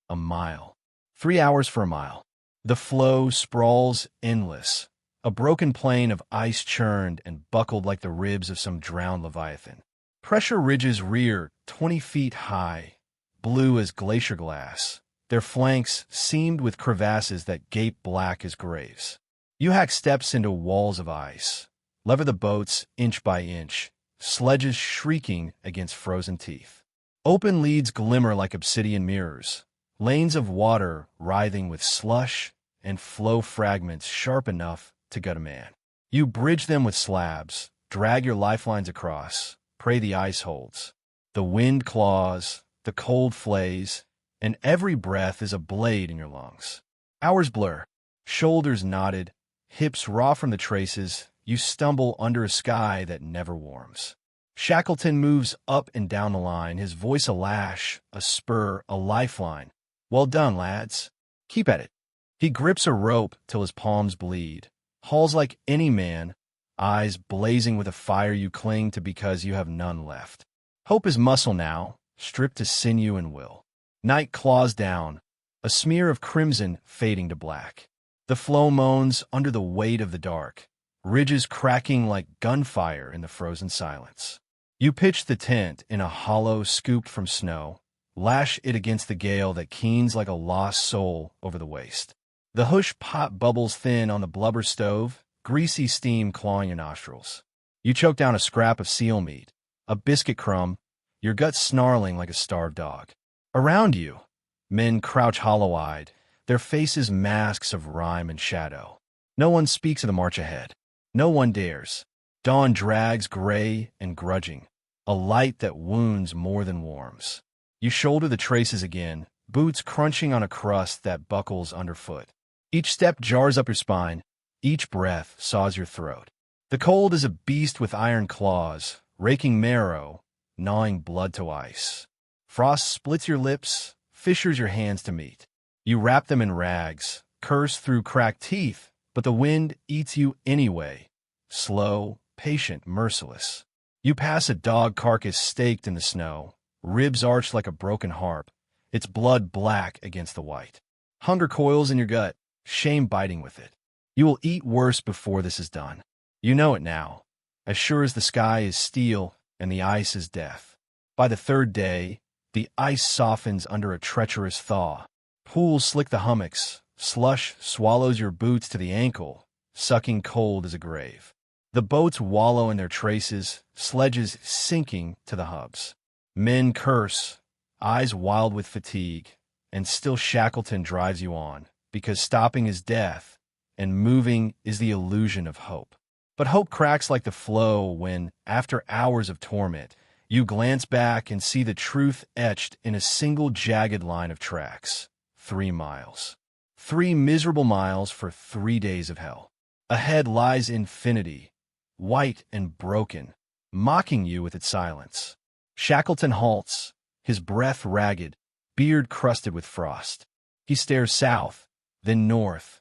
Speaker 1: A mile. 3 hours for a mile. The floe sprawls endless, a broken plain of ice churned and buckled like the ribs of some drowned leviathan. Pressure ridges rear 20 feet high, blue as glacier glass, their flanks seamed with crevasses that gape black as graves. You hack steps into walls of ice, lever the boats inch by inch, sledges shrieking against frozen teeth. Open leads glimmer like obsidian mirrors, lanes of water writhing with slush and flow fragments sharp enough to gut a man. You bridge them with slabs, drag your lifelines across, pray the ice holds. The wind claws, the cold flays, and every breath is a blade in your lungs. Hours blur, shoulders knotted, hips raw from the traces, you stumble under a sky that never warms. Shackleton moves up and down the line, his voice a lash, a spur, a lifeline. Well done, lads. Keep at it. He grips a rope till his palms bleed, hauls like any man, eyes blazing with a fire you cling to because you have none left. Hope is muscle now, stripped to sinew and will. Night claws down, a smear of crimson fading to black. The floe moans under the weight of the dark, ridges cracking like gunfire in the frozen silence. You pitch the tent in a hollow scooped from snow, lash it against the gale that keens like a lost soul over the waste. The hush pot bubbles thin on the blubber stove, greasy steam clawing your nostrils. You choke down a scrap of seal meat, a biscuit crumb, your gut snarling like a starved dog. Around you, men crouch hollow-eyed, their faces masks of rime and shadow. No one speaks of the march ahead. No one dares. Dawn drags gray and grudging, a light that wounds more than warms. You shoulder the traces again, boots crunching on a crust that buckles underfoot. Each step jars up your spine, each breath saws your throat. The cold is a beast with iron claws, raking marrow, gnawing blood to ice. Frost splits your lips, fissures your hands to meet. You wrap them in rags, curse through cracked teeth, but the wind eats you anyway, slow, patient, merciless. You pass a dog carcass staked in the snow, ribs arched like a broken harp, its blood black against the white. Hunger coils in your gut, shame biting with it. You will eat worse before this is done. You know it now. As sure as the sky is steel and the ice is death. By the third day, the ice softens under a treacherous thaw. Pools slick the hummocks. Slush swallows your boots to the ankle, sucking cold as a grave. The boats wallow in their traces, sledges sinking to the hubs. Men curse, eyes wild with fatigue, and still Shackleton drives you on, because stopping is death, and moving is the illusion of hope. But hope cracks like the flow when, after hours of torment, you glance back and see the truth etched in a single jagged line of tracks. 3 miles. 3 miserable miles for 3 days of hell. Ahead lies infinity, white and broken, mocking you with its silence. Shackleton halts, his breath ragged, beard crusted with frost. He stares south, then north,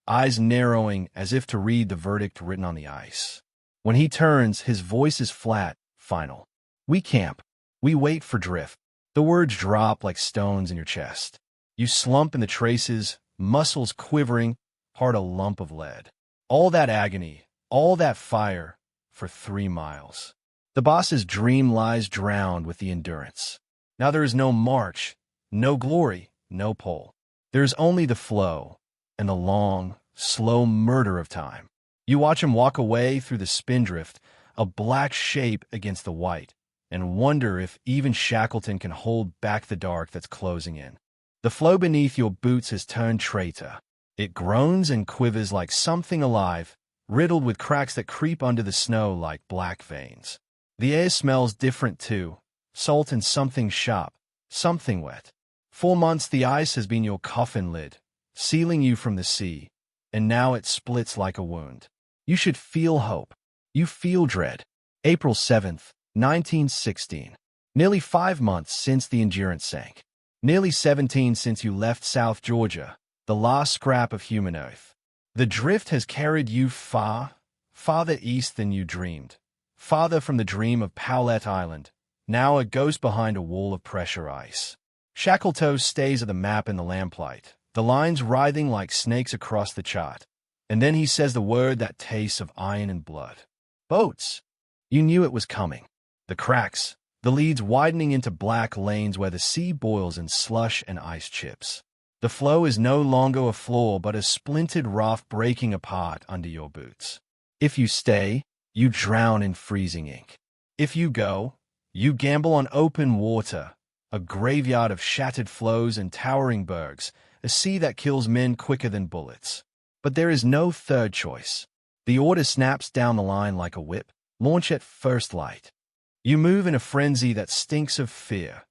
Speaker 1: eyes narrowing as if to read the verdict written on the ice. When he turns, his voice is flat, final. We camp. We wait for drift. The words drop like stones in your chest. You slump in the traces, muscles quivering, heart a lump of lead. All that agony, all that fire, for 3 miles. The boss's dream lies drowned with the endurance. Now there is no march, no glory, no pole. There is only the flow and the long, slow murder of time. You watch him walk away through the spindrift, a black shape against the white, and wonder if even Shackleton can hold back the dark that's closing in. The flow beneath your boots has turned traitor. It groans and quivers like something alive, riddled with cracks that creep under the snow like black veins. The air smells different too, salt and something sharp, something wet. 4 months the ice has been your coffin lid, sealing you from the sea, and now it splits like a wound. You should feel hope. You feel dread. April 7th, 1916. Nearly 5 months since the Endurance sank. Nearly 17 since you left South Georgia, the last scrap of human earth. The drift has carried you far, farther east than you dreamed. Farther from the dream of Powlett Island, now a ghost behind a wall of pressure ice. Shackleton stays at the map in the lamplight, the lines writhing like snakes across the chart. And then he says the word that tastes of iron and blood. Boats. You knew it was coming. The cracks, the leads widening into black lanes where the sea boils in slush and ice chips. The flow is no longer a floor but a splintered raft breaking apart under your boots. If you stay, you drown in freezing ink. If you go, you gamble on open water, a graveyard of shattered floes and towering bergs, a sea that kills men quicker than bullets. But there is no third choice. The order snaps down the line like a whip. Launch at first light. You move in a frenzy that stinks of fear,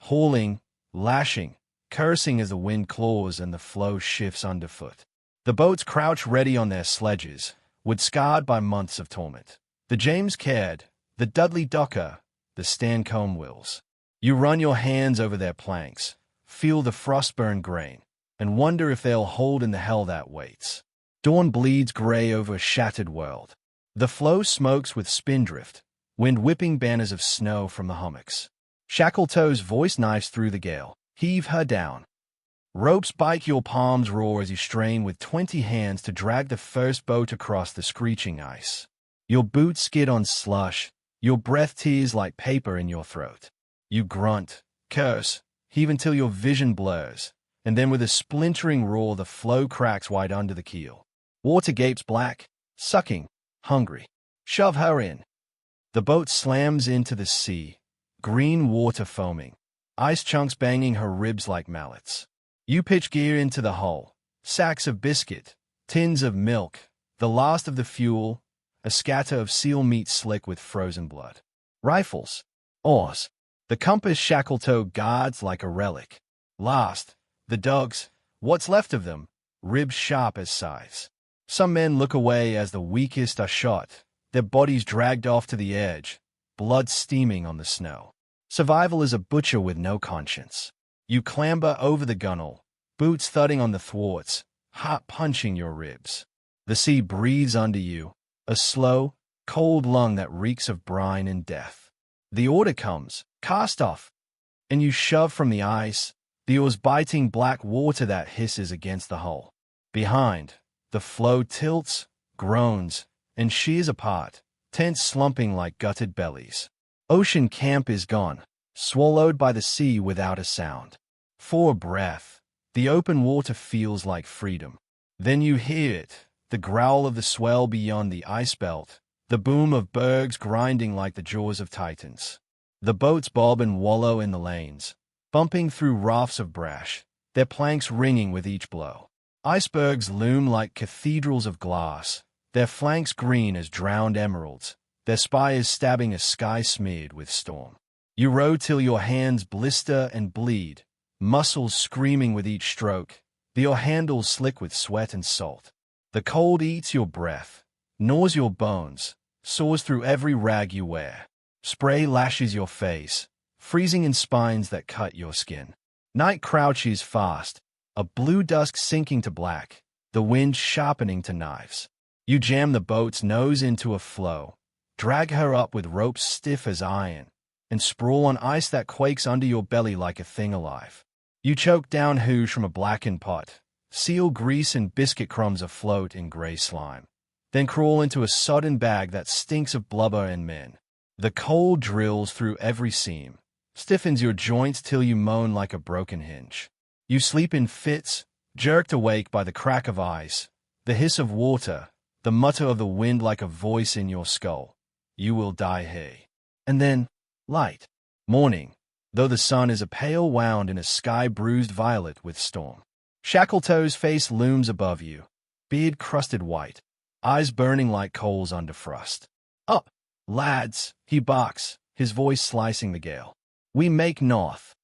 Speaker 1: hauling, lashing, cursing as the wind claws and the flow shifts underfoot. The boats crouch ready on their sledges, wood scarred by months of torment. The James Caird, the Dudley Docker, the Stancomb Wills. You run your hands over their planks, feel the frost-burned grain, and wonder if they'll hold in the hell that waits. Dawn bleeds gray over a shattered world. The flow smokes with spindrift, wind whipping banners of snow from the hummocks. Shackleton's voice knives through the gale. Heave her down. Ropes bite your palms roar as you strain with 20 hands to drag the first boat across the screeching ice. Your boots skid on slush, your breath tears like paper in your throat. You grunt, curse, heave until your vision blurs, and then with a splintering roar the flow cracks wide under the keel. Water gapes black, sucking, hungry. Shove her in. The boat slams into the sea, green water foaming, ice chunks banging her ribs like mallets. You pitch gear into the hull, sacks of biscuit, tins of milk, the last of the fuel, a scatter of seal meat slick with frozen blood. Rifles, oars, the compass Shackleton guards like a relic. Last, the dogs, what's left of them, ribs sharp as scythes. Some men look away as the weakest are shot, their bodies dragged off to the edge, blood steaming on the snow. Survival is a butcher with no conscience. You clamber over the gunwale, boots thudding on the thwarts, heart punching your ribs. The sea breathes under you, a slow, cold lung that reeks of brine and death. The order comes, cast off, and you shove from the ice, the oars biting black water that hisses against the hull. Behind, The floe tilts, groans, and shears apart, tents slumping like gutted bellies. Ocean camp is gone, swallowed by the sea without a sound. For a breath, the open water feels like freedom. Then you hear it, the growl of the swell beyond the ice belt, the boom of bergs grinding like the jaws of titans. The boats bob and wallow in the lanes, bumping through rafts of brash, their planks ringing with each blow. Icebergs loom like cathedrals of glass, their flanks green as drowned emeralds, their spires stabbing a sky smeared with storm. You row till your hands blister and bleed, muscles screaming with each stroke, your handles slick with sweat and salt. The cold eats your breath, gnaws your bones, saws through every rag you wear. Spray lashes your face, freezing in spines that cut your skin. Night crouches fast, a blue dusk sinking to black, the wind sharpening to knives. You jam the boat's nose into a floe, drag her up with ropes stiff as iron, and sprawl on ice that quakes under your belly like a thing alive. You choke down hoosh from a blackened pot, seal grease and biscuit crumbs afloat in gray slime, then crawl into a sodden bag that stinks of blubber and men. The cold drills through every seam, stiffens your joints till you moan like a broken hinge. You sleep in fits, jerked awake by the crack of ice, the hiss of water, the mutter of the wind like a voice in your skull. You will die here. And then, light. Morning, though the sun is a pale wound in a sky bruised violet with storm. Shackletoe's face looms above you, beard crusted white, eyes burning like coals under frost. Up, lads, he barks, his voice slicing the gale. We make north.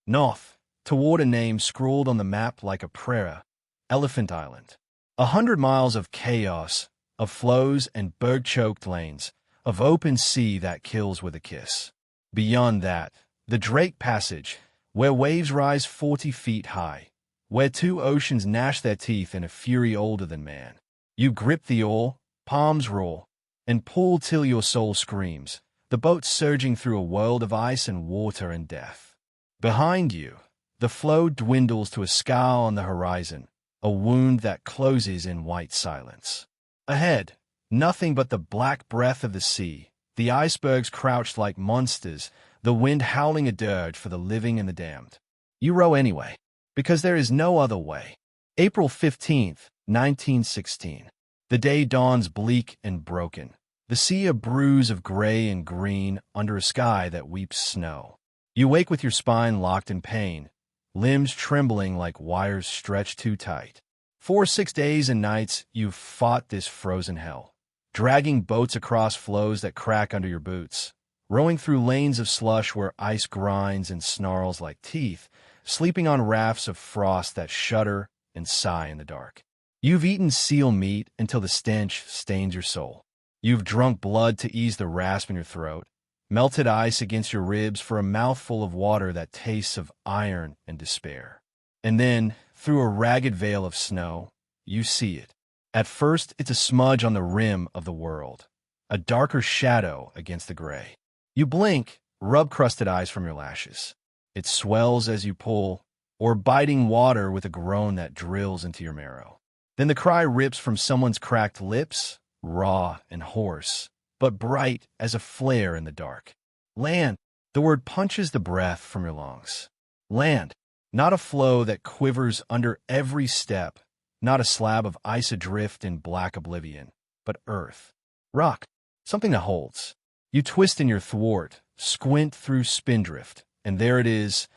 Speaker 1: North, toward a name scrawled on the map like a prayer, Elephant Island. 100 miles of chaos, of floes and berg-choked lanes, of open sea that kills with a kiss. Beyond that, the Drake Passage, where waves rise 40 feet high, where two oceans gnash their teeth in a fury older than man. You grip the oar, palms raw, and pull till your soul screams, the boat surging through a world of ice and water and death. Behind you, the floe dwindles to a scar on the horizon, a wound that closes in white silence. Ahead, nothing but the black breath of the sea, the icebergs crouched like monsters, the wind howling a dirge for the living and the damned. You row anyway, because there is no other way. April 15th, 1916. The day dawns bleak and broken, the sea a bruise of gray and green under a sky that weeps snow. You wake with your spine locked in pain, limbs trembling like wires stretched too tight. For 6 days and nights you've fought this frozen hell, dragging boats across floes that crack under your boots, rowing through lanes of slush where ice grinds and snarls like teeth, sleeping on rafts of frost that shudder and sigh in the dark. You've eaten seal meat until the stench stains your soul. You've drunk blood to ease the rasp in your throat, melted ice against your ribs for a mouthful of water that tastes of iron and despair. And then, through a ragged veil of snow, you see it. At first, it's a smudge on the rim of the world, a darker shadow against the gray. You blink, rub crusted eyes from your lashes. It swells as you pull, or biting water with a groan that drills into your marrow. Then the cry rips from someone's cracked lips, raw and hoarse, but bright as a flare in the dark. Land. The word punches the breath from your lungs. Land. Not a floe that quivers under every step, not a slab of ice adrift in black oblivion, but earth. Rock. Something that holds. You twist in your thwart, squint through spindrift, and there it is,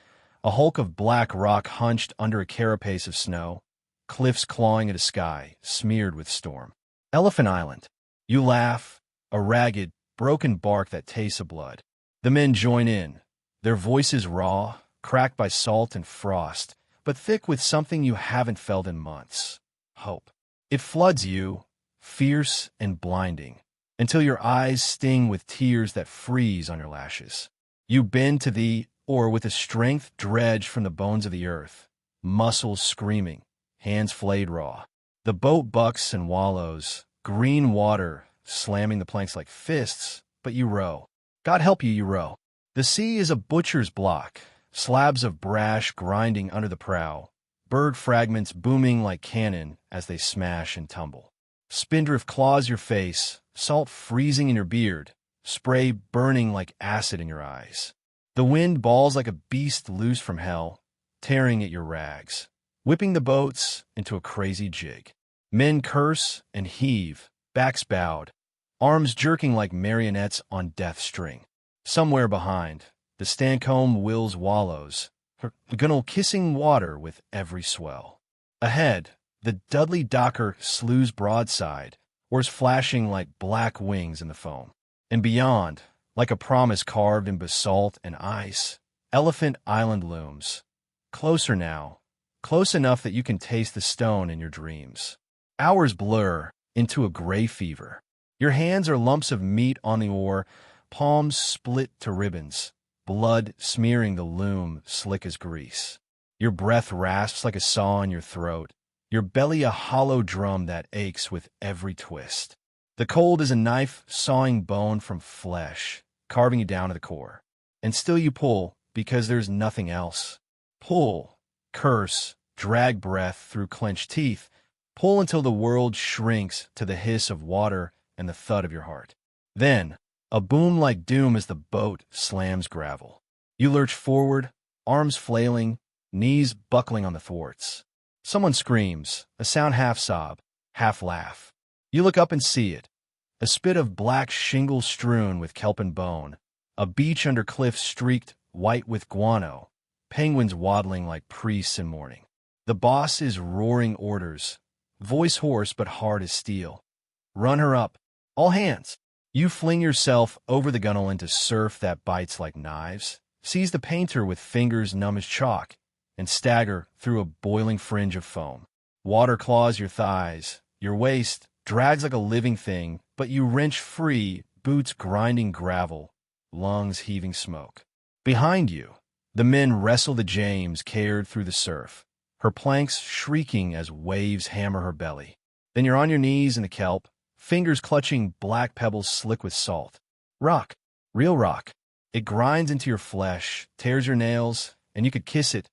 Speaker 1: a hulk of black rock hunched under a carapace of snow, cliffs clawing at a sky, smeared with storm. Elephant Island. You laugh, a ragged, broken bark that tastes of blood. The men join in, their voices raw, cracked by salt and frost, but thick with something you haven't felt in months. Hope. It floods you, fierce and blinding, until your eyes sting with tears that freeze on your lashes. You bend to the oar with a strength dredged from the bones of the earth, muscles screaming, hands flayed raw. The boat bucks and wallows, green water slamming the planks like fists, but you row. God help you, you row. The sea is a butcher's block, slabs of brash grinding under the prow, bird fragments booming like cannon as they smash and tumble. Spindrift claws your face, salt freezing in your beard, spray burning like acid in your eyes. The wind balls like a beast loose from hell, tearing at your rags, whipping the boats into a crazy jig. Men curse and heave, backs bowed, arms jerking like marionettes on death string. Somewhere behind, the Stancomb Wills wallows, her gunnel kissing water with every swell. Ahead, the Dudley Docker slews broadside, oars flashing like black wings in the foam. And beyond, like a promise carved in basalt and ice, Elephant Island looms. Closer now, close enough that you can taste the stone in your dreams. Hours blur into a gray fever. Your hands are lumps of meat on the oar, palms split to ribbons, blood smearing the loom slick as grease. Your breath rasps like a saw in your throat, your belly a hollow drum that aches with every twist. The cold is a knife sawing bone from flesh, carving you down to the core. And still you pull, because there's nothing else. Pull, curse, drag breath through clenched teeth, pull until the world shrinks to the hiss of water and the thud of your heart. Then, a boom like doom as the boat slams gravel. You lurch forward, arms flailing, knees buckling on the thwarts. Someone screams, a sound half sob, half laugh. You look up and see it. A spit of black shingle strewn with kelp and bone, a beach under cliffs streaked white with guano, penguins waddling like priests in mourning. The boss is roaring orders, voice hoarse but hard as steel. Run her up. All hands. You fling yourself over the gunwale into surf that bites like knives, seize the painter with fingers numb as chalk, and stagger through a boiling fringe of foam. Water claws your thighs, your waist drags like a living thing, but you wrench free, boots grinding gravel, lungs heaving smoke. Behind you, the men wrestle the James cared through the surf, her planks shrieking as waves hammer her belly. Then you're on your knees in the kelp, fingers clutching black pebbles slick with salt. Rock, real rock. It grinds into your flesh, tears your nails, and you could kiss it,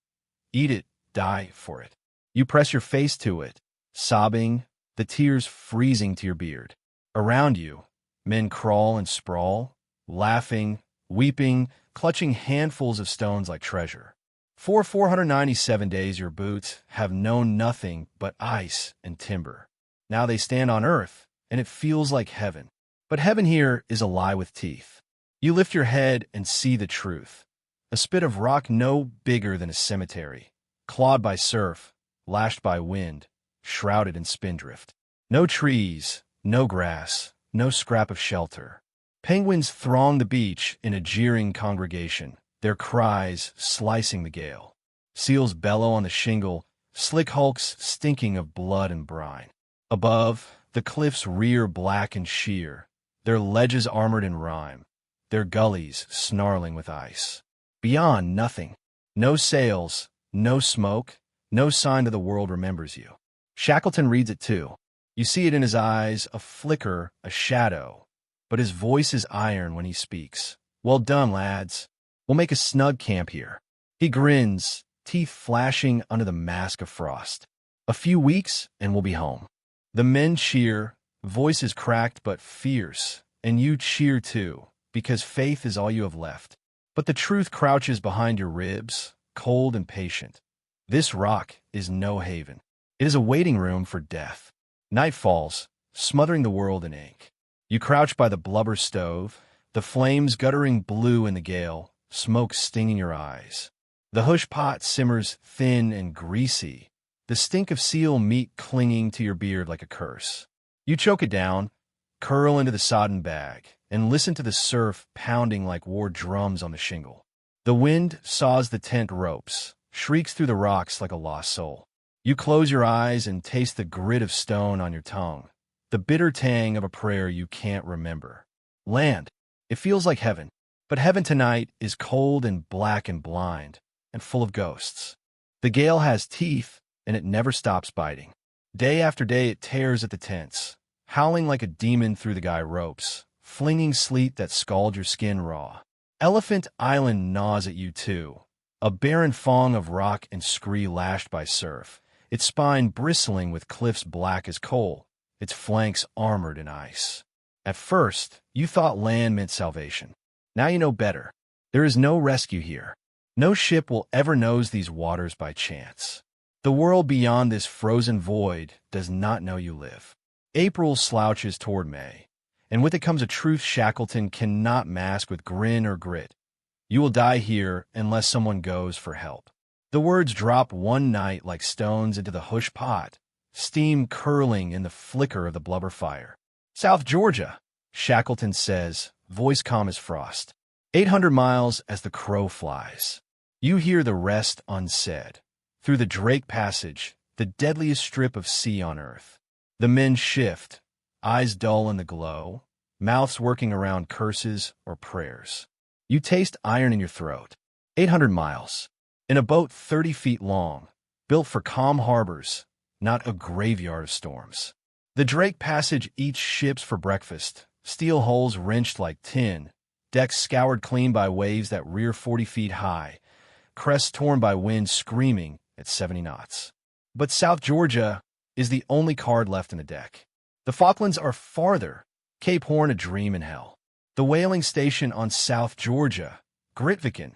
Speaker 1: eat it, die for it. You press your face to it, sobbing, the tears freezing to your beard. Around you, men crawl and sprawl, laughing, weeping, clutching handfuls of stones like treasure. For 497 days your boots have known nothing but ice and timber. Now they stand on earth, and it feels like heaven. But heaven here is a lie with teeth. You lift your head and see the truth. A spit of rock no bigger than a cemetery, clawed by surf, lashed by wind, shrouded in spindrift. No trees, no grass, no scrap of shelter. Penguins throng the beach in a jeering congregation, their cries slicing the gale. Seals bellow on the shingle, slick hulks stinking of blood and brine. Above, the cliffs rear black and sheer, their ledges armored in rime, their gullies snarling with ice. Beyond, nothing. No sails, no smoke, no sign that the world remembers you. Shackleton reads it too. You see it in his eyes, a flicker, a shadow. But his voice is iron when he speaks. Well done, lads. We'll make a snug camp here. He grins, teeth flashing under the mask of frost. A few weeks, and we'll be home. The men cheer, voices cracked but fierce, and you cheer too, because faith is all you have left. But the truth crouches behind your ribs, cold and patient. This rock is no haven. It is a waiting room for death. Night falls, smothering the world in ink. You crouch by the blubber stove, the flames guttering blue in the gale, smoke stinging your eyes. The hush pot simmers thin and greasy, the stink of seal meat clinging to your beard like a curse. You choke it down, curl into the sodden bag, and listen to the surf pounding like war drums on the shingle. The wind saws the tent ropes, shrieks through the rocks like a lost soul. You close your eyes and taste the grit of stone on your tongue, the bitter tang of a prayer you can't remember. Land, it feels like heaven, but heaven tonight is cold and black and blind, and full of ghosts. The gale has teeth, and it never stops biting. Day after day it tears at the tents, howling like a demon through the guy ropes, flinging sleet that scalds your skin raw. Elephant Island gnaws at you too, A barren fong of rock and scree lashed by surf, its spine bristling with cliffs black as coal, its flanks armored in ice. At first, you thought land meant salvation. Now you know better. There is no rescue here. No ship will ever nose these waters by chance. The world beyond this frozen void does not know you live. April slouches toward May, and with it comes a truth Shackleton cannot mask with grin or grit. You will die here unless someone goes for help. The words drop one night like stones into the hush pot, steam curling in the flicker of the blubber fire. South Georgia, Shackleton says, voice calm as frost. 800 miles as the crow flies. You hear the rest unsaid. Through the Drake Passage, the deadliest strip of sea on Earth. The men shift, eyes dull in the glow, mouths working around curses or prayers. You taste iron in your throat. 800 miles. In a boat 30 feet long, built for calm harbors, not a graveyard of storms. The Drake Passage eats ships for breakfast, steel hulls wrenched like tin, decks scoured clean by waves that rear 40 feet high, crests torn by wind screaming at 70 knots. But South Georgia is the only card left in the deck. The Falklands are farther, Cape Horn a dream in hell. The whaling station on South Georgia, Grytviken,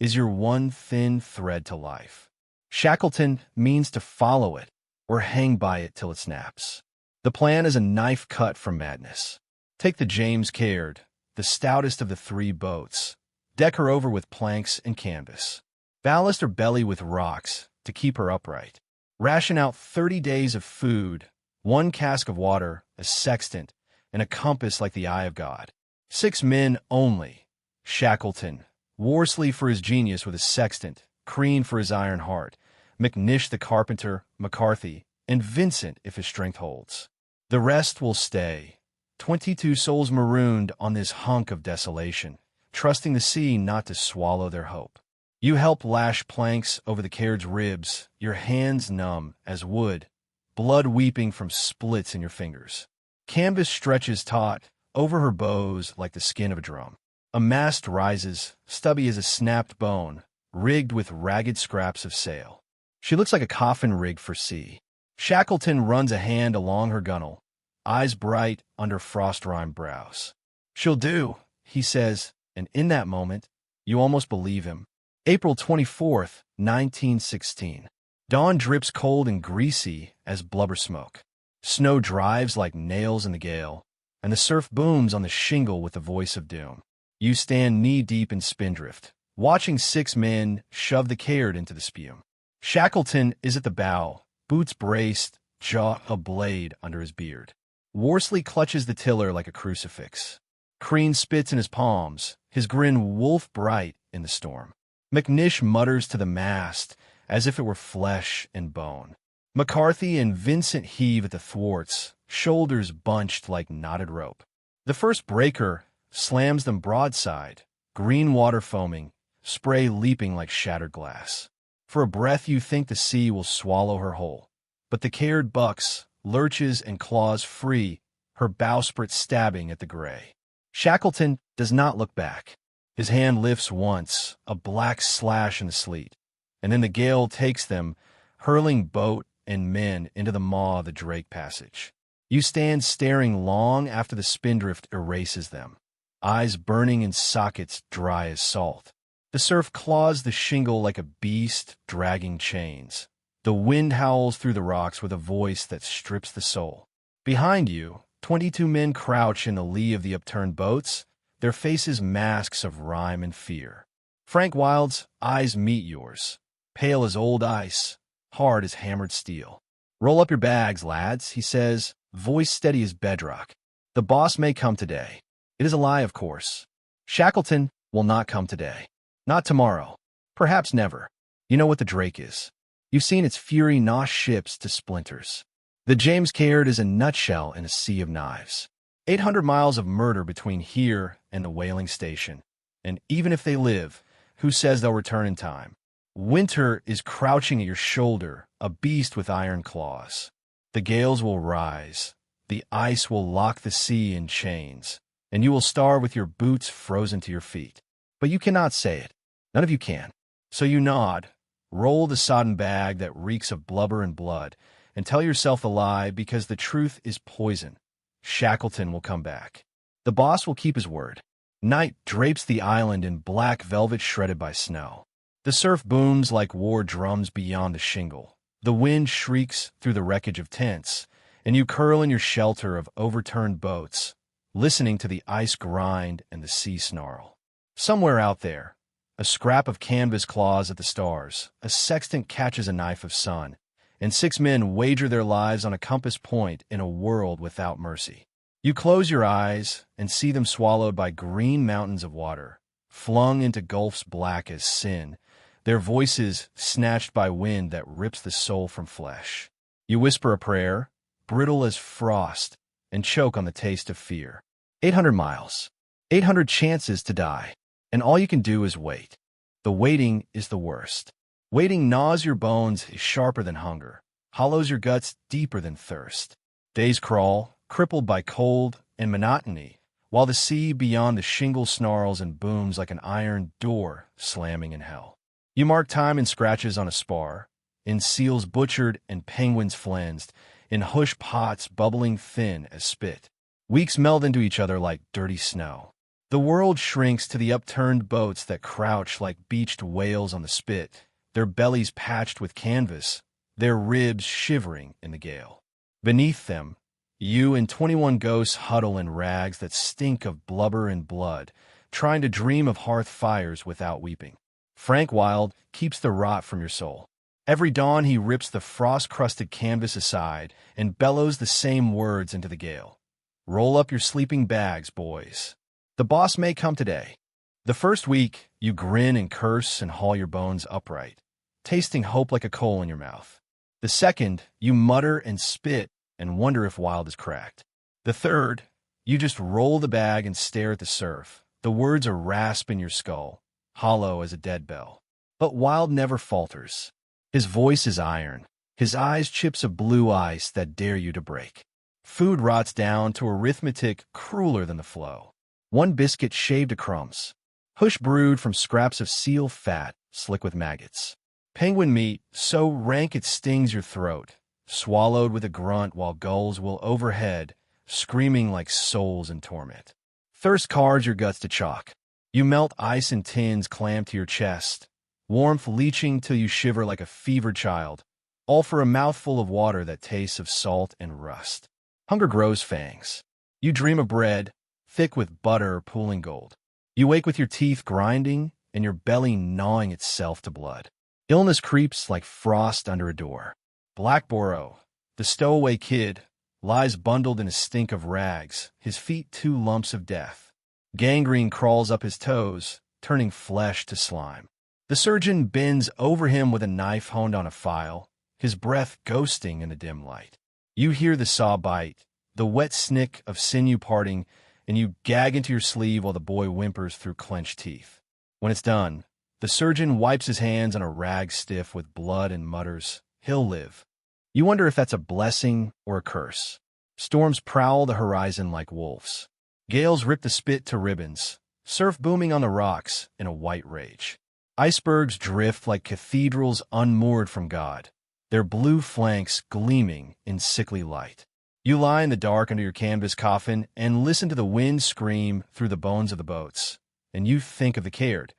Speaker 1: is your one thin thread to life. Shackleton means to follow it or hang by it till it snaps. The plan is a knife cut from madness. Take the James Caird, the stoutest of the three boats. Deck her over with planks and canvas. Ballast her belly with rocks to keep her upright. Ration out 30 days of food, 1 cask of water, a sextant, and a compass like the eye of God. 6 men only. Shackleton, Worsley for his genius with a sextant, Crean for his iron heart, McNish the carpenter, McCarthy, and Vincent if his strength holds. The rest will stay. 22 souls marooned on this hunk of desolation, trusting the sea not to swallow their hope. You help lash planks over the Caird's ribs, your hands numb as wood, blood weeping from splits in your fingers. Canvas stretches taut over her bows like the skin of a drum. A mast rises, stubby as a snapped bone, rigged with ragged scraps of sail. She looks like a coffin rig for sea. Shackleton runs a hand along her gunwale, eyes bright under frost-rimed brows. She'll do, he says, and in that moment, you almost believe him. April 24th, 1916. Dawn drips cold and greasy as blubber smoke. Snow drives like nails in the gale, and the surf booms on the shingle with the voice of doom. You stand knee-deep in spindrift, watching 6 men shove the Caird into the spume. Shackleton is at the bow, boots braced, jaw a blade under his beard. Worsley clutches the tiller like a crucifix. Crean spits in his palms, his grin wolf-bright in the storm. McNish mutters to the mast as if it were flesh and bone. McCarthy and Vincent heave at the thwarts, shoulders bunched like knotted rope. The first breaker slams them broadside, green water foaming, spray leaping like shattered glass. For a breath you think the sea will swallow her whole. But the Caird bucks, lurches and claws free, her bowsprit stabbing at the gray. Shackleton does not look back. His hand lifts once, a black slash in the sleet, and then the gale takes them, hurling boat and men into the maw of the Drake Passage. You stand staring long after the spindrift erases them, eyes burning in sockets dry as salt. The surf claws the shingle like a beast dragging chains. The wind howls through the rocks with a voice that strips the soul. Behind you, 22 men crouch in the lee of the upturned boats, their faces masks of rime and fear. Frank Wild's eyes meet yours, pale as old ice, hard as hammered steel. "Roll up your bags, lads," he says, voice steady as bedrock. "The boss may come today." It is a lie, of course. Shackleton will not come today. Not tomorrow. Perhaps never. You know what the Drake is. You've seen its fury gnaw ships to splinters. The James Caird is a nutshell in a sea of knives. 800 miles of murder between here and the whaling station. And even if they live, who says they'll return in time? Winter is crouching at your shoulder, a beast with iron claws. The gales will rise. The ice will lock the sea in chains, and you will starve with your boots frozen to your feet. But you cannot say it. None of you can. So you nod, roll the sodden bag that reeks of blubber and blood, and tell yourself the lie because the truth is poison. Shackleton will come back. The boss will keep his word. Night drapes the island in black velvet shredded by snow. The surf booms like war drums beyond the shingle. The wind shrieks through the wreckage of tents, and you curl in your shelter of overturned boats, listening to the ice grind and the sea snarl. Somewhere out there, a scrap of canvas claws at the stars, a sextant catches a knife of sun, and 6 men wager their lives on a compass point in a world without mercy. You close your eyes and see them swallowed by green mountains of water, flung into gulfs black as sin, their voices snatched by wind that rips the soul from flesh. You whisper a prayer, brittle as frost, and choke on the taste of fear. 800 miles, 800 chances to die, and all you can do is wait. The waiting is the worst. Waiting gnaws your bones is sharper than hunger, hollows your guts deeper than thirst. Days crawl, crippled by cold and monotony, while the sea beyond the shingle snarls and booms like an iron door slamming in hell. You mark time in scratches on a spar, in seals butchered and penguins flensed, in hush pots bubbling thin as spit. Weeks meld into each other like dirty snow. The world shrinks to the upturned boats that crouch like beached whales on the spit, their bellies patched with canvas, their ribs shivering in the gale. Beneath them, you and 21 ghosts huddle in rags that stink of blubber and blood, trying to dream of hearth fires without weeping. Frank Wild keeps the rot from your soul. Every dawn he rips the frost-crusted canvas aside and bellows the same words into the gale. Roll up your sleeping bags, boys. The boss may come today. The first week, you grin and curse and haul your bones upright, tasting hope like a coal in your mouth. The second, you mutter and spit and wonder if Wild is cracked. The third, you just roll the bag and stare at the surf. The words are rasp in your skull, hollow as a dead bell. But Wild never falters. His voice is iron, his eyes chips of blue ice that dare you to break. Food rots down to arithmetic crueler than the flow. One biscuit shaved to crumbs. Hush brewed from scraps of seal fat, slick with maggots. Penguin meat, so rank it stings your throat, swallowed with a grunt while gulls will overhead, screaming like souls in torment. Thirst carves your guts to chalk. You melt ice in tins clamped to your chest, warmth leaching till you shiver like a fevered child, all for a mouthful of water that tastes of salt and rust. Hunger grows fangs. You dream of bread, thick with butter pooling gold. You wake with your teeth grinding and your belly gnawing itself to blood. Illness creeps like frost under a door. Blackborough, the stowaway kid, lies bundled in a stink of rags, his feet 2 lumps of death. Gangrene crawls up his toes, turning flesh to slime. The surgeon bends over him with a knife honed on a file, his breath ghosting in the dim light. You hear the saw bite, the wet snick of sinew parting, and you gag into your sleeve while the boy whimpers through clenched teeth. When it's done, the surgeon wipes his hands on a rag stiff with blood and mutters, "He'll live." You wonder if that's a blessing or a curse. Storms prowl the horizon like wolves. Gales rip the spit to ribbons, surf booming on the rocks in a white rage. Icebergs drift like cathedrals unmoored from God, their blue flanks gleaming in sickly light. You lie in the dark under your canvas coffin and listen to the wind scream through the bones of the boats, and you think of the Caird,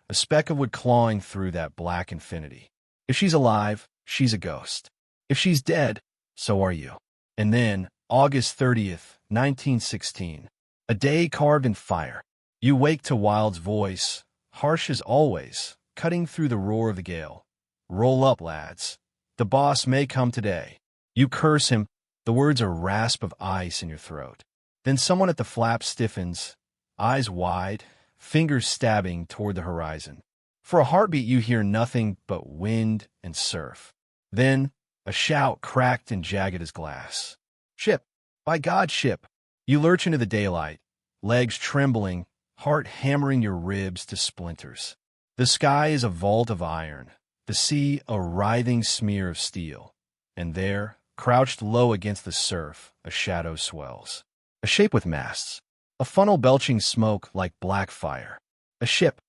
Speaker 1: a speck of wood clawing through that black infinity. If she's alive, she's a ghost. If she's dead, so are you. And then, August 30th, 1916, a day carved in fire. You wake to Wild's voice, harsh as always, cutting through the roar of the gale. Roll up, lads. The boss may come today. You curse him. The words are rasp of ice in your throat. Then someone at the flap stiffens, eyes wide, fingers stabbing toward the horizon. For a heartbeat you hear nothing but wind and surf. Then, a shout cracked and jagged as glass. "Ship! By God, ship!" You lurch into the daylight, legs trembling, heart hammering your ribs to splinters. The sky is a vault of iron, the sea a writhing smear of steel. And there, crouched low against the surf, a shadow swells. A shape with masts, a funnel belching smoke like black fire. A ship,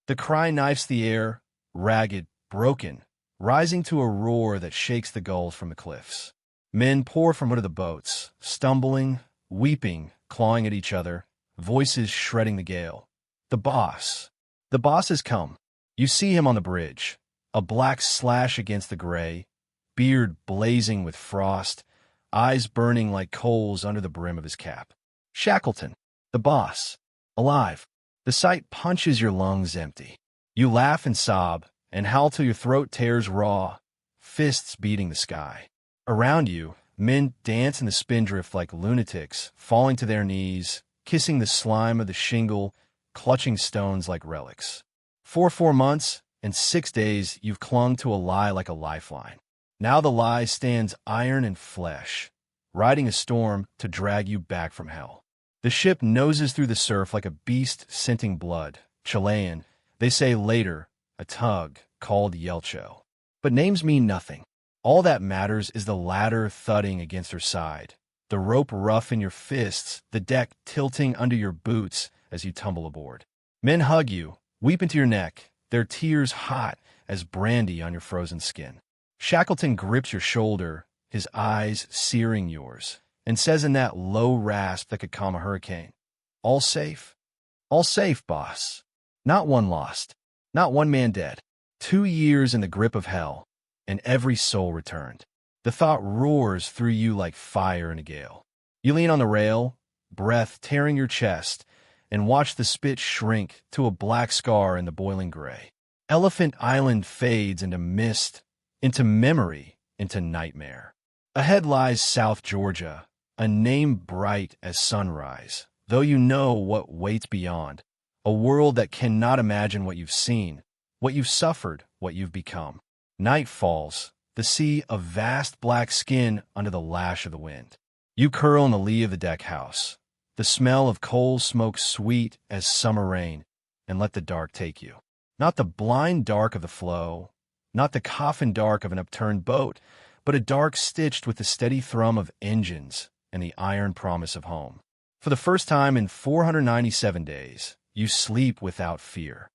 Speaker 1: The cry knifes the air, ragged, broken, rising to a roar that shakes the gulls from the cliffs. Men pour from under the boats, stumbling, weeping, clawing at each other, voices shredding the gale. The boss. The boss has come. You see him on the bridge, a black slash against the gray, beard blazing with frost, eyes burning like coals under the brim of his cap. Shackleton, the boss, alive. The sight punches your lungs empty. You laugh and sob, and howl till your throat tears raw, fists beating the sky. Around you, men dance in the spindrift like lunatics, falling to their knees, kissing the slime of the shingle, clutching stones like relics. For 4 months and 6 days, you've clung to a lie like a lifeline. Now the lie stands iron and flesh, riding a storm to drag you back from hell. The ship noses through the surf like a beast scenting blood. Chilean, they say later, a tug called Yelcho. But names mean nothing. All that matters is the ladder thudding against her side, the rope rough in your fists, the deck tilting under your boots as you tumble aboard. Men hug you, weep into your neck, their tears hot as brandy on your frozen skin. Shackleton grips your shoulder, his eyes searing yours, and says in that low rasp that could calm a hurricane, "All safe? All safe, boss. Not one lost. Not one man dead. 2 years in the grip of hell, and every soul returned." The thought roars through you like fire in a gale. You lean on the rail, breath tearing your chest, and watch the spit shrink to a black scar in the boiling gray. Elephant Island fades into mist, into memory, into nightmare. Ahead lies South Georgia, a name bright as sunrise, though you know what waits beyond, a world that cannot imagine what you've seen, what you've suffered, what you've become. Night falls, the sea a vast black skin under the lash of the wind. You curl in the lee of the deck house, the smell of coal smoke sweet as summer rain, and let the dark take you. Not the blind dark of the flow, not the coffin dark of an upturned boat, but a dark stitched with the steady thrum of engines and the iron promise of home. For the first time in 497 days, you sleep without fear.